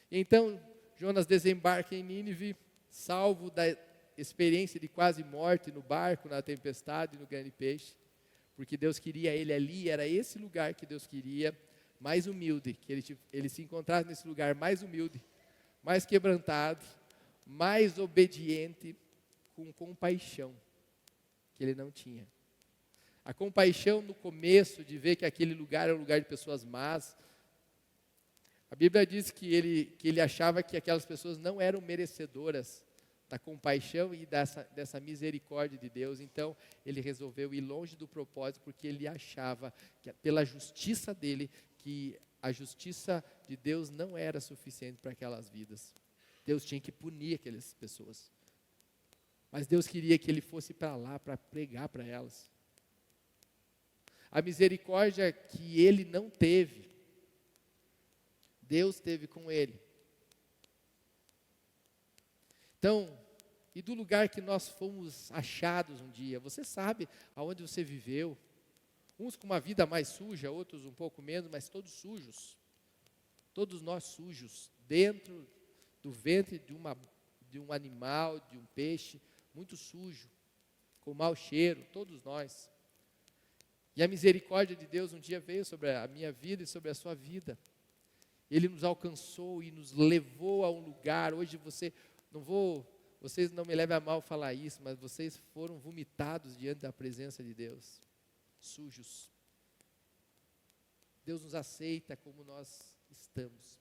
E então, Jonas desembarca em Nínive, salvo da experiência de quase morte no barco, na tempestade, no grande peixe, porque Deus queria ele ali, era esse lugar que Deus queria, mais humilde, que ele se encontrasse nesse lugar mais humilde, mais quebrantado, mais obediente, com compaixão, que ele não tinha. A compaixão no começo, de ver que aquele lugar era um lugar de pessoas más. A Bíblia diz que ele achava que aquelas pessoas não eram merecedoras da compaixão e dessa misericórdia de Deus. Então, ele resolveu ir longe do propósito, porque ele achava que pela justiça dele, que a justiça de Deus não era suficiente para aquelas vidas. Deus tinha que punir aquelas pessoas. Mas Deus queria que ele fosse para lá para pregar para elas. A misericórdia que ele não teve, Deus teve com ele. Então, e do lugar que nós fomos achados um dia, você sabe aonde você viveu, uns com uma vida mais suja, outros um pouco menos, mas todos sujos, todos nós sujos, dentro do ventre de um animal, de um peixe, muito sujo, com mau cheiro, todos nós. E a misericórdia de Deus um dia veio sobre a minha vida e sobre a sua vida. Ele nos alcançou e nos levou a um lugar. Hoje vocês não me levem a mal falar isso, mas vocês foram vomitados diante da presença de Deus, sujos. Deus nos aceita como nós estamos,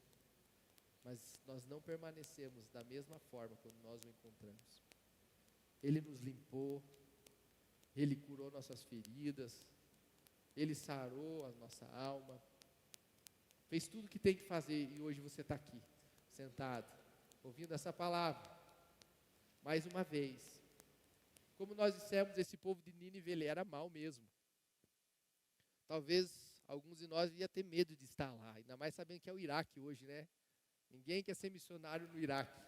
mas nós não permanecemos da mesma forma quando nós o encontramos. Ele nos limpou, Ele curou nossas feridas, Ele sarou a nossa alma, fez tudo o que tem que fazer, e hoje você está aqui, sentado, ouvindo essa palavra, mais uma vez. Como nós dissemos, esse povo de Nínive, ele era mau mesmo. Talvez alguns de nós ia ter medo de estar lá, ainda mais sabendo que é o Iraque hoje, né? Ninguém quer ser missionário no Iraque.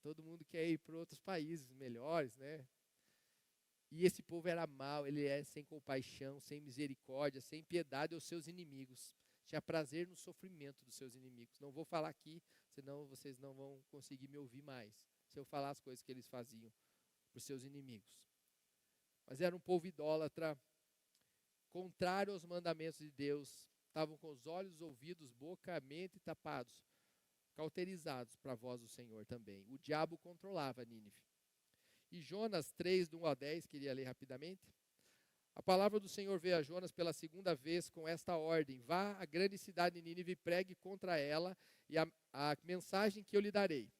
Todo mundo quer ir para outros países melhores, né? E esse povo era mau, ele é sem compaixão, sem misericórdia, sem piedade aos seus inimigos. Tinha prazer no sofrimento dos seus inimigos. Não vou falar aqui, senão vocês não vão conseguir me ouvir mais, se eu falar as coisas que eles faziam para os seus inimigos. Mas era um povo idólatra, contrário aos mandamentos de Deus. Estavam com os olhos, ouvidos, boca, mente tapados, cauterizados para a voz do Senhor também. O diabo controlava Nínive. E Jonas 3, do 1 a 10, queria ler rapidamente. A palavra do Senhor veio a Jonas pela segunda vez com esta ordem: vá à grande cidade de Nínive e pregue contra ela e a mensagem que eu lhe darei.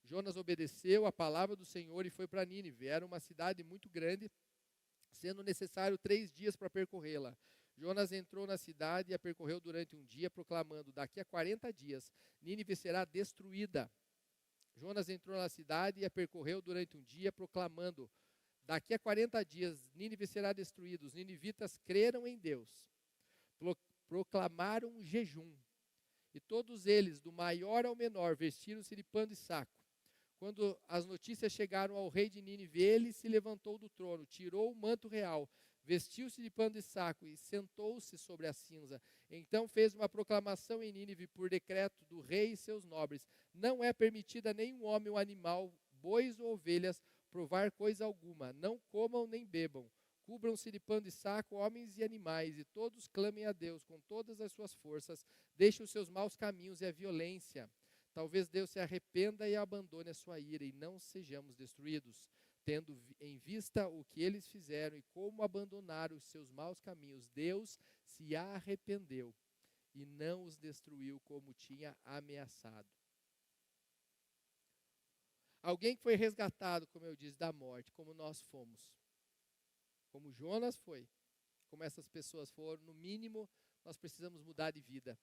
Jonas obedeceu a palavra do Senhor e foi para Nínive. Era uma cidade muito grande, sendo necessário 3 dias para percorrê-la. Jonas entrou na cidade e a percorreu durante um dia, proclamando: daqui a 40 dias, Nínive será destruída. Jonas entrou na cidade e a percorreu durante um dia, proclamando: daqui a 40 dias, Nínive será destruída. Os ninivitas creram em Deus, proclamaram um jejum. E todos eles, do maior ao menor, vestiram-se de pano e saco. Quando as notícias chegaram ao rei de Nínive, ele se levantou do trono, tirou o manto real, vestiu-se de pano de saco e sentou-se sobre a cinza. Então fez uma proclamação em Nínive por decreto do rei e seus nobres: não é permitida nenhum homem ou animal, bois ou ovelhas, provar coisa alguma. Não comam nem bebam. Cubram-se de pano de saco, homens e animais, e todos clamem a Deus com todas as suas forças. Deixem os seus maus caminhos e a violência. Talvez Deus se arrependa e abandone a sua ira, e não sejamos destruídos. Tendo em vista o que eles fizeram e como abandonaram os seus maus caminhos, Deus se arrependeu e não os destruiu como tinha ameaçado. Alguém que foi resgatado, como eu disse, da morte, como nós fomos. Como Jonas foi, como essas pessoas foram, no mínimo, nós precisamos mudar de vida.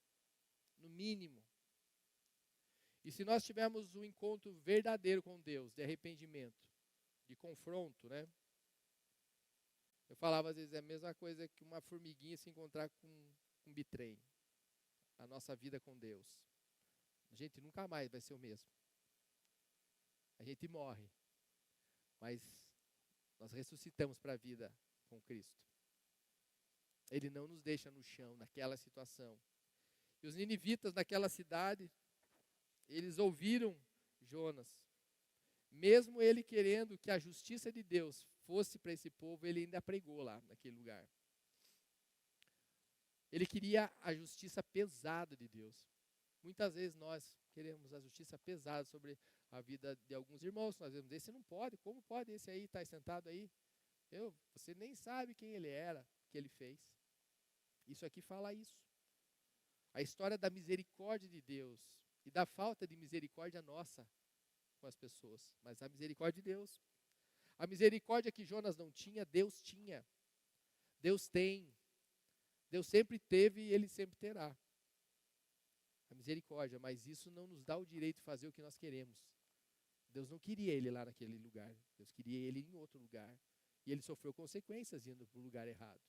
No mínimo. E se nós tivermos um encontro verdadeiro com Deus, de arrependimento, de confronto, né? Eu falava às vezes, é a mesma coisa que uma formiguinha se encontrar com um bitrem. A nossa vida com Deus. A gente nunca mais vai ser o mesmo. A gente morre, mas nós ressuscitamos para a vida com Cristo. Ele não nos deixa no chão, naquela situação. E os ninivitas naquela cidade Eles ouviram Jonas. Mesmo ele querendo que a justiça de Deus fosse para esse povo, ele ainda pregou lá naquele lugar. Ele queria a justiça pesada de Deus. Muitas vezes nós queremos a justiça pesada sobre a vida de alguns irmãos. Nós vemos, esse não pode, como pode esse aí estar sentado aí? Você nem sabe quem ele era, o que ele fez. Isso aqui fala isso. A história da misericórdia de Deus e da falta de misericórdia nossa com as pessoas. Mas a misericórdia de Deus. A misericórdia que Jonas não tinha, Deus tinha. Deus tem. Deus sempre teve e Ele sempre terá. A misericórdia, mas isso não nos dá o direito de fazer o que nós queremos. Deus não queria ele lá naquele lugar. Deus queria ele em outro lugar. E ele sofreu consequências indo para o lugar errado.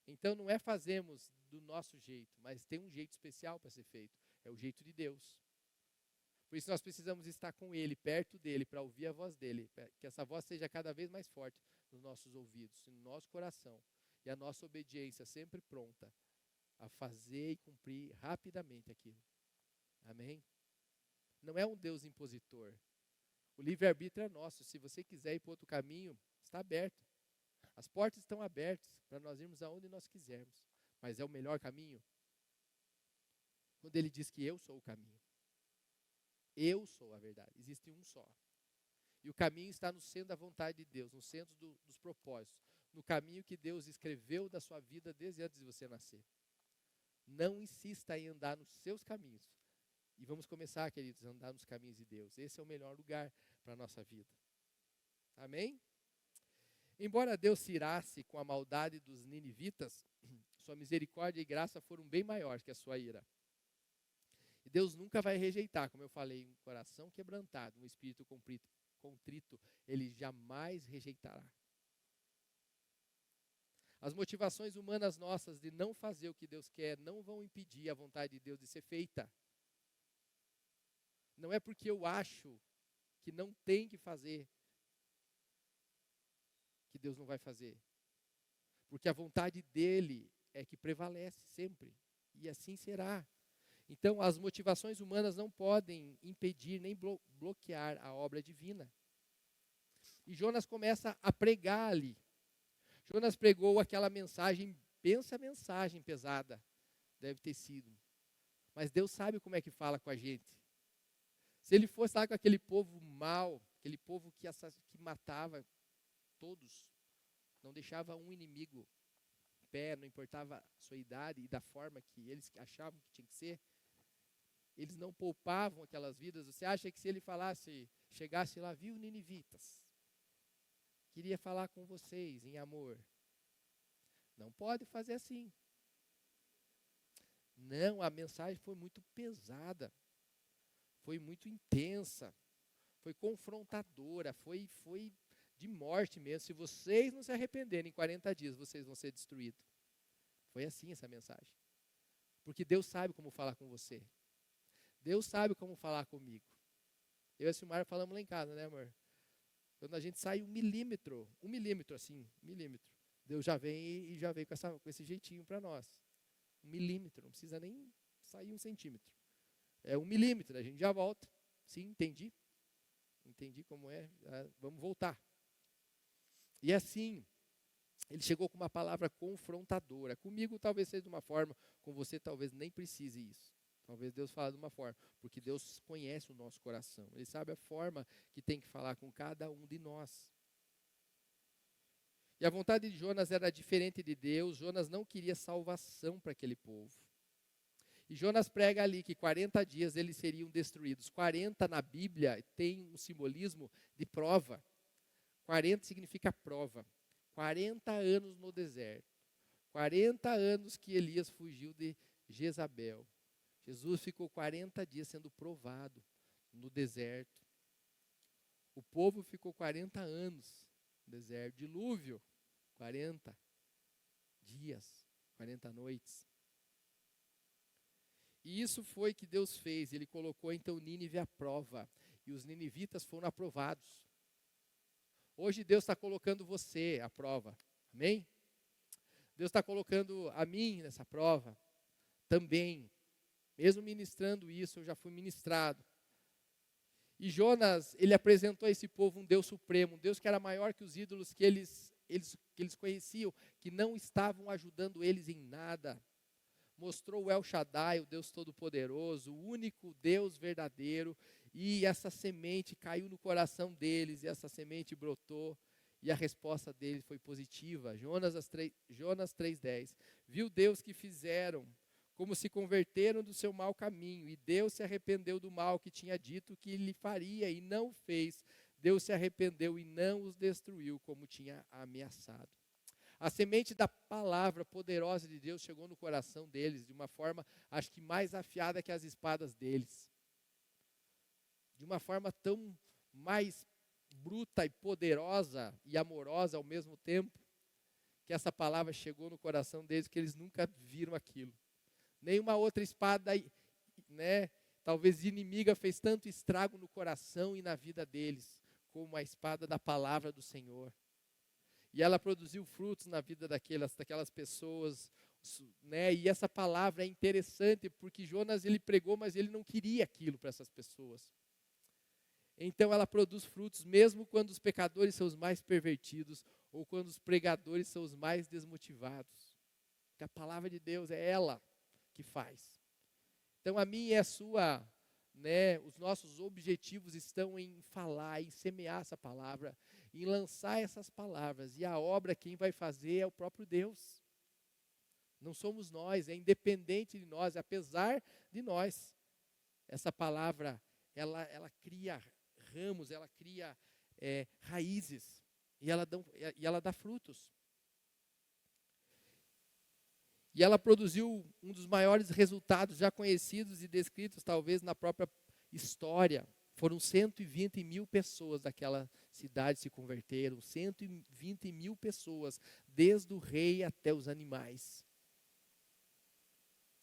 Então não é fazermos do nosso jeito, mas tem um jeito especial para ser feito. É o jeito de Deus. Por isso nós precisamos estar com Ele, perto dEle, para ouvir a voz dEle. Que essa voz seja cada vez mais forte nos nossos ouvidos, no nosso coração. E a nossa obediência sempre pronta a fazer e cumprir rapidamente aquilo. Amém? Não é um Deus impositor. O livre-arbítrio é nosso. Se você quiser ir para outro caminho, está aberto. As portas estão abertas para nós irmos aonde nós quisermos. Mas é o melhor caminho? Quando ele diz que eu sou o caminho. Eu sou a verdade. Existe um só. E o caminho está no centro da vontade de Deus, no centro dos propósitos. No caminho que Deus escreveu da sua vida desde antes de você nascer. Não insista em andar nos seus caminhos. E vamos começar, queridos, a andar nos caminhos de Deus. Esse é o melhor lugar para a nossa vida. Amém? Embora Deus se irasse com a maldade dos ninivitas, sua misericórdia e graça foram bem maiores que a sua ira. E Deus nunca vai rejeitar, como eu falei, um coração quebrantado, um espírito contrito, Ele jamais rejeitará. As motivações humanas nossas de não fazer o que Deus quer não vão impedir a vontade de Deus de ser feita. Não é porque eu acho que não tem que fazer que Deus não vai fazer. Porque a vontade dEle é que prevalece sempre. E assim será. Então, as motivações humanas não podem impedir nem bloquear a obra divina. E Jonas começa a pregar ali. Jonas pregou aquela mensagem, pensa a mensagem pesada, deve ter sido. Mas Deus sabe como é que fala com a gente. Se ele fosse lá com aquele povo mau, aquele povo que matava todos, não deixava um inimigo em pé, não importava a sua idade e da forma que eles achavam que tinha que ser, eles não poupavam aquelas vidas. Você acha que se ele chegasse lá, viu, ninivitas, queria falar com vocês em amor. Não pode fazer assim. Não, a mensagem foi muito pesada. Foi muito intensa. Foi confrontadora. Foi de morte mesmo. Se vocês não se arrependerem em 40 dias, vocês vão ser destruídos. Foi assim essa mensagem. Porque Deus sabe como falar com você. Deus sabe como falar comigo. Eu e a Silmar falamos lá em casa, né, amor? Quando a gente sai um milímetro, assim, Deus já vem e já vem com esse jeitinho para nós. 1 milímetro, não precisa nem sair 1 centímetro. É 1 milímetro, a gente já volta. Sim, entendi. Entendi como é. Vamos voltar. E assim, ele chegou com uma palavra confrontadora. Comigo talvez seja de uma forma, com você talvez nem precise isso. Talvez Deus fale de uma forma, porque Deus conhece o nosso coração. Ele sabe a forma que tem que falar com cada um de nós. E a vontade de Jonas era diferente de Deus. Jonas não queria salvação para aquele povo. E Jonas prega ali que 40 dias eles seriam destruídos. 40 na Bíblia tem um simbolismo de prova. 40 significa prova. 40 anos no deserto. 40 anos que Elias fugiu de Jezabel. Jesus ficou 40 dias sendo provado no deserto. O povo ficou 40 anos no deserto. Dilúvio, 40 dias, 40 noites. E isso foi que Deus fez. Ele colocou então Nínive à prova. E os ninivitas foram aprovados. Hoje Deus está colocando você à prova. Amém? Deus está colocando a mim nessa prova também. Mesmo ministrando isso, eu já fui ministrado. E Jonas, ele apresentou a esse povo um Deus supremo, um Deus que era maior que os ídolos que eles conheciam, que não estavam ajudando eles em nada. Mostrou o El Shaddai, o Deus Todo-Poderoso, o único Deus verdadeiro, e essa semente caiu no coração deles, e essa semente brotou, e a resposta deles foi positiva. Jonas 3,10. Viu Deus que fizeram, como se converteram do seu mau caminho, e Deus se arrependeu do mal que tinha dito que lhe faria, e não fez. Deus se arrependeu e não os destruiu, como tinha ameaçado. A semente da palavra poderosa de Deus chegou no coração deles de uma forma, acho que mais afiada que as espadas deles. De uma forma tão mais bruta e poderosa e amorosa ao mesmo tempo, que essa palavra chegou no coração deles, que eles nunca viram aquilo. Nenhuma outra espada, né, talvez inimiga, fez tanto estrago no coração e na vida deles, como a espada da palavra do Senhor. E ela produziu frutos na vida daquelas pessoas, né? E essa palavra é interessante, porque Jonas, ele pregou, mas ele não queria aquilo para essas pessoas. Então ela produz frutos, mesmo quando os pecadores são os mais pervertidos, ou quando os pregadores são os mais desmotivados. Porque a palavra de Deus é ela que faz. Então a minha e a sua, né, os nossos objetivos estão em falar, em semear essa palavra, em lançar essas palavras. E a obra quem vai fazer é o próprio Deus. Não somos nós, é independente de nós, apesar de nós. Essa palavra, ela cria ramos, ela cria raízes, e ela dá frutos. E ela produziu um dos maiores resultados já conhecidos e descritos talvez na própria história. Foram 120 mil pessoas daquela cidade se converteram, 120 mil pessoas, desde o rei até os animais.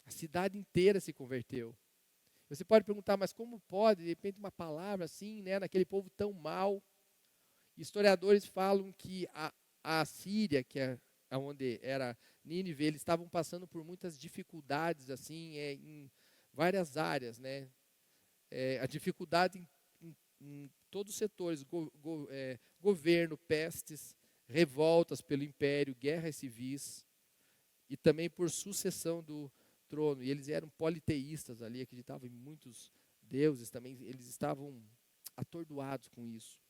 A cidade inteira se converteu. Você pode perguntar, mas como pode, de repente, uma palavra assim, né, naquele povo tão mau? Historiadores falam que a Síria, que é onde era Nínive, eles estavam passando por muitas dificuldades assim, em várias áreas, né? A dificuldade em todos os setores, governo, pestes, revoltas pelo império, guerras civis, e também por sucessão do trono. E eles eram politeístas ali, acreditavam em muitos deuses também, eles estavam atordoados com isso.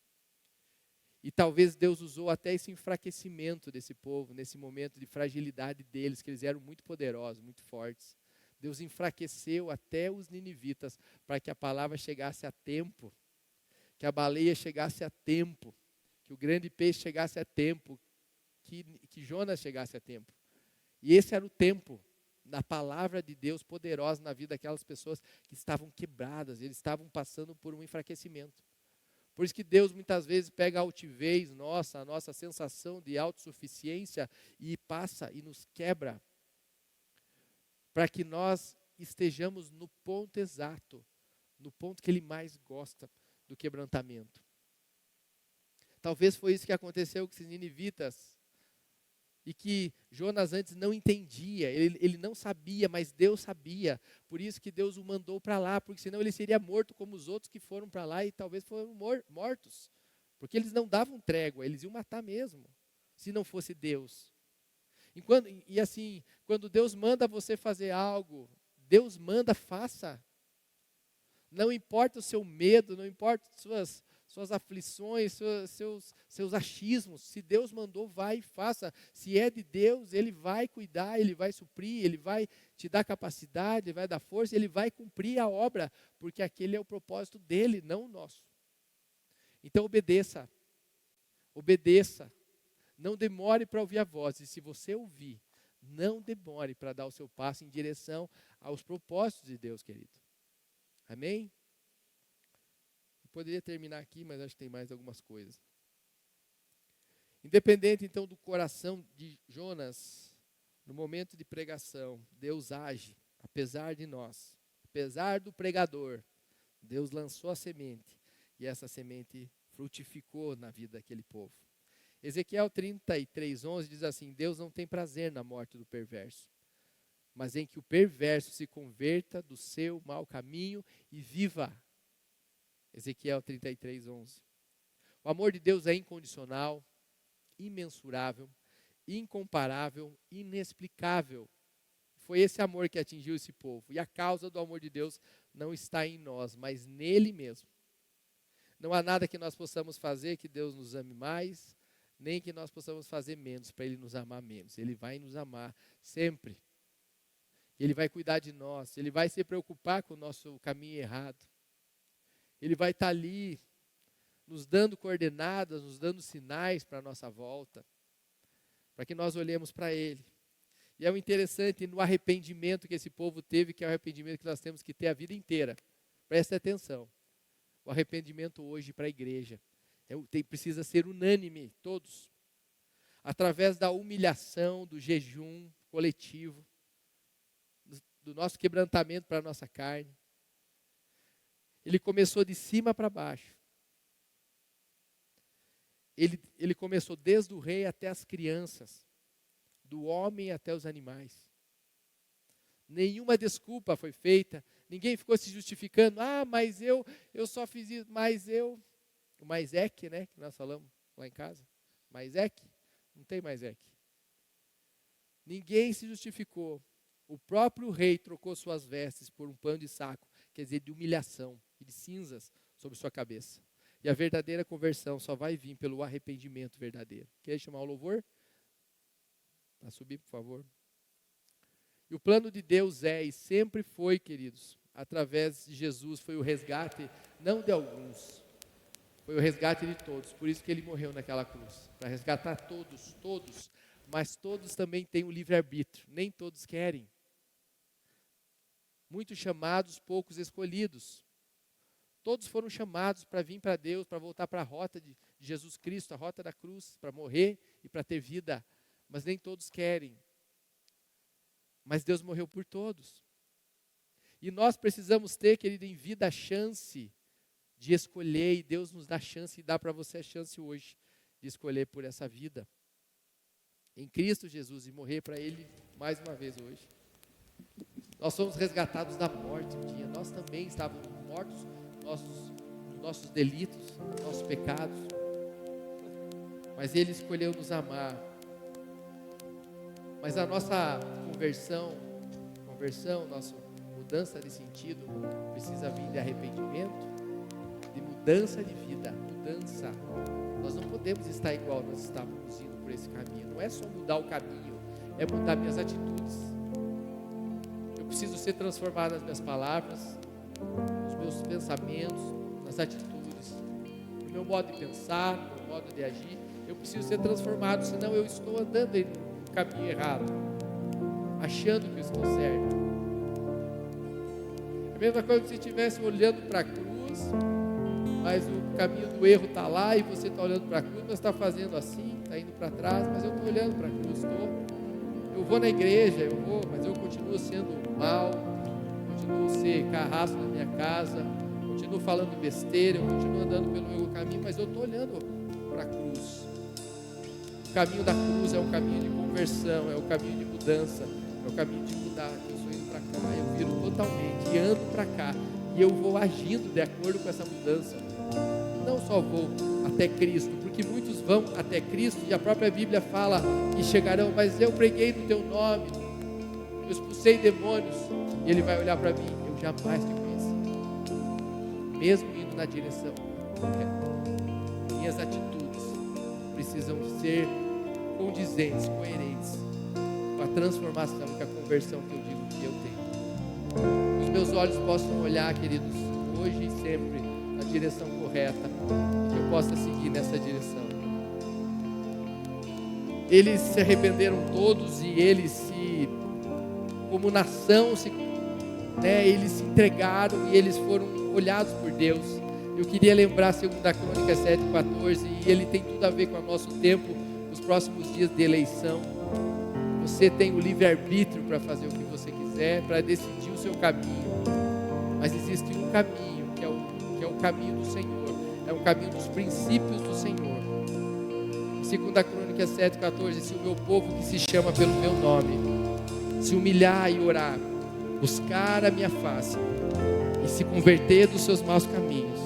E talvez Deus usou até esse enfraquecimento desse povo, nesse momento de fragilidade deles, que eles eram muito poderosos, muito fortes. Deus enfraqueceu até os ninivitas para que a palavra chegasse a tempo, que a baleia chegasse a tempo, que o grande peixe chegasse a tempo, que Jonas chegasse a tempo. E esse era o tempo da palavra de Deus poderosa na vida daquelas pessoas que estavam quebradas, eles estavam passando por um enfraquecimento. Por isso que Deus muitas vezes pega a altivez nossa, a nossa sensação de autossuficiência e passa e nos quebra, para que nós estejamos no ponto exato, no ponto que Ele mais gosta do quebrantamento. Talvez foi isso que aconteceu com esses ninivitas, e que Jonas antes não entendia, ele não sabia, mas Deus sabia. Por isso que Deus o mandou para lá, porque senão ele seria morto como os outros que foram para lá e talvez foram mortos. Porque eles não davam trégua, eles iam matar mesmo, se não fosse Deus. E assim, quando Deus manda você fazer algo, Deus manda, faça. Não importa o seu medo, não importa suas aflições, seus achismos. Se Deus mandou, vai e faça. Se é de Deus, Ele vai cuidar, Ele vai suprir, Ele vai te dar capacidade, Ele vai dar força, Ele vai cumprir a obra, porque aquele é o propósito dEle, não o nosso. Então obedeça, obedeça. Não demore para ouvir a voz, e se você ouvir, não demore para dar o seu passo em direção aos propósitos de Deus, querido. Amém? Eu poderia terminar aqui, mas acho que tem mais algumas coisas. Independente, então, do coração de Jonas, no momento de pregação, Deus age, apesar de nós. Apesar do pregador, Deus lançou a semente, e essa semente frutificou na vida daquele povo. Ezequiel 33:11 diz assim: Deus não tem prazer na morte do perverso, mas em que o perverso se converta do seu mau caminho e viva. Ezequiel 33, 11. O amor de Deus é incondicional, imensurável, incomparável, inexplicável. Foi esse amor que atingiu esse povo. E a causa do amor de Deus não está em nós, mas nele mesmo. Não há nada que nós possamos fazer que Deus nos ame mais, nem que nós possamos fazer menos para Ele nos amar menos. Ele vai nos amar sempre. Ele vai cuidar de nós. Ele vai se preocupar com o nosso caminho errado. Ele vai estar ali nos dando coordenadas, nos dando sinais para a nossa volta, para que nós olhemos para Ele. E é o interessante no arrependimento que esse povo teve, que é o arrependimento que nós temos que ter a vida inteira. Preste atenção. O arrependimento hoje para a igreja precisa ser unânime, todos. Através da humilhação, do jejum coletivo, do nosso quebrantamento para a nossa carne. Ele começou de cima para baixo. Ele começou desde o rei até as crianças, do homem até os animais. Nenhuma desculpa foi feita, ninguém ficou se justificando. Mas eu só fiz isso, o mais é que, né, que nós falamos lá em casa. Mais é que, não tem mais é que. Ninguém se justificou. O próprio rei trocou suas vestes por um pano de saco, quer dizer, de humilhação e de cinzas sobre sua cabeça. E a verdadeira conversão só vai vir pelo arrependimento verdadeiro. Quer chamar o louvor? Para subir, por favor. E o plano de Deus é, e sempre foi, queridos, através de Jesus, foi o resgate, não de alguns, foi o resgate de todos. Por isso que Ele morreu naquela cruz, para resgatar todos, mas todos também têm o livre-arbítrio, nem todos querem. Muitos chamados, poucos escolhidos. Todos foram chamados para vir para Deus, para voltar para a rota de Jesus Cristo, a rota da cruz, para morrer e para ter vida, mas nem todos querem. Mas Deus morreu por todos. E nós precisamos ter, querido, em vida a chance de escolher, e Deus nos dá a chance e dá para você a chance hoje de escolher por essa vida em Cristo Jesus e morrer para Ele mais uma vez hoje. Nós fomos resgatados da morte um dia, nós também estávamos mortos nos nossos delitos, nos nossos pecados, mas Ele escolheu nos amar. Mas a nossa conversão, nossa mudança de sentido precisa vir de arrependimento, de mudança de vida, mudança. Nós não podemos estar igual nós estávamos indo por esse caminho. Não é só mudar o caminho, é mudar minhas atitudes. Eu preciso ser transformado nas minhas palavras, nos meus pensamentos, nas atitudes, no meu modo de pensar, no meu modo de agir. Eu preciso ser transformado, senão eu estou andando no caminho errado, achando que eu estou certo. É a mesma coisa que se estivesse olhando para a cruz, mas o caminho do erro está lá e você está olhando para a cruz, mas está fazendo assim, está indo para trás, mas eu estou olhando para a cruz. Eu vou na igreja, mas eu continuo sendo mal, continuo ser carrasco na minha casa, continuo falando besteira, eu continuo andando pelo meu caminho, mas eu estou olhando para a cruz. O caminho da cruz é um caminho de conversão, é o caminho de mudança, é o caminho de mudar. Eu estou indo para cá, eu viro totalmente e ando para cá, e eu vou agindo de acordo com essa mudança. Não só vou até Cristo, porque muitos vão até Cristo e a própria Bíblia fala que chegarão, mas eu preguei no teu nome, eu expulsei demônios, e ele vai olhar para mim, eu jamais te conheci, mesmo indo na direção correta. Minhas atitudes precisam ser condizentes, coerentes com a transformação, com a conversão que eu digo que eu tenho. Os meus olhos possam olhar, queridos, hoje e sempre na direção correta, que eu possa seguir nessa direção. Eles se arrependeram todos e eles como nação, eles se entregaram e eles foram olhados por Deus. Eu queria lembrar 2 Crônicas 7:14, e ele tem tudo a ver com o nosso tempo, os próximos dias de eleição. Você tem o livre-arbítrio para fazer o que você quiser, para decidir o seu caminho, mas existe um caminho, que é o caminho do Senhor, é um caminho dos princípios do Senhor. 2 Crônicas 7:14, se o meu povo que se chama pelo meu nome se humilhar e orar, buscar a minha face e se converter dos seus maus caminhos,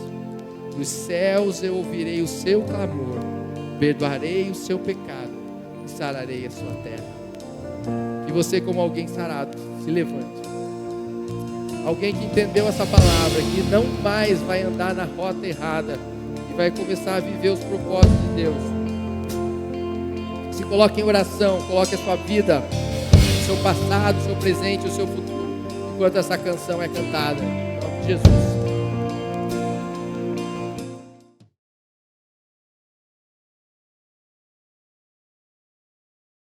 Dos céus eu ouvirei o seu clamor, perdoarei o seu pecado e sararei a sua terra. Que você, como alguém sarado, se levante. Alguém que entendeu essa palavra, que não mais vai andar na rota errada e vai começar a viver os propósitos de Deus. Se coloque em oração, coloque a sua vida, o seu passado, o seu presente, o seu futuro, enquanto essa canção é cantada. Em nome de Jesus.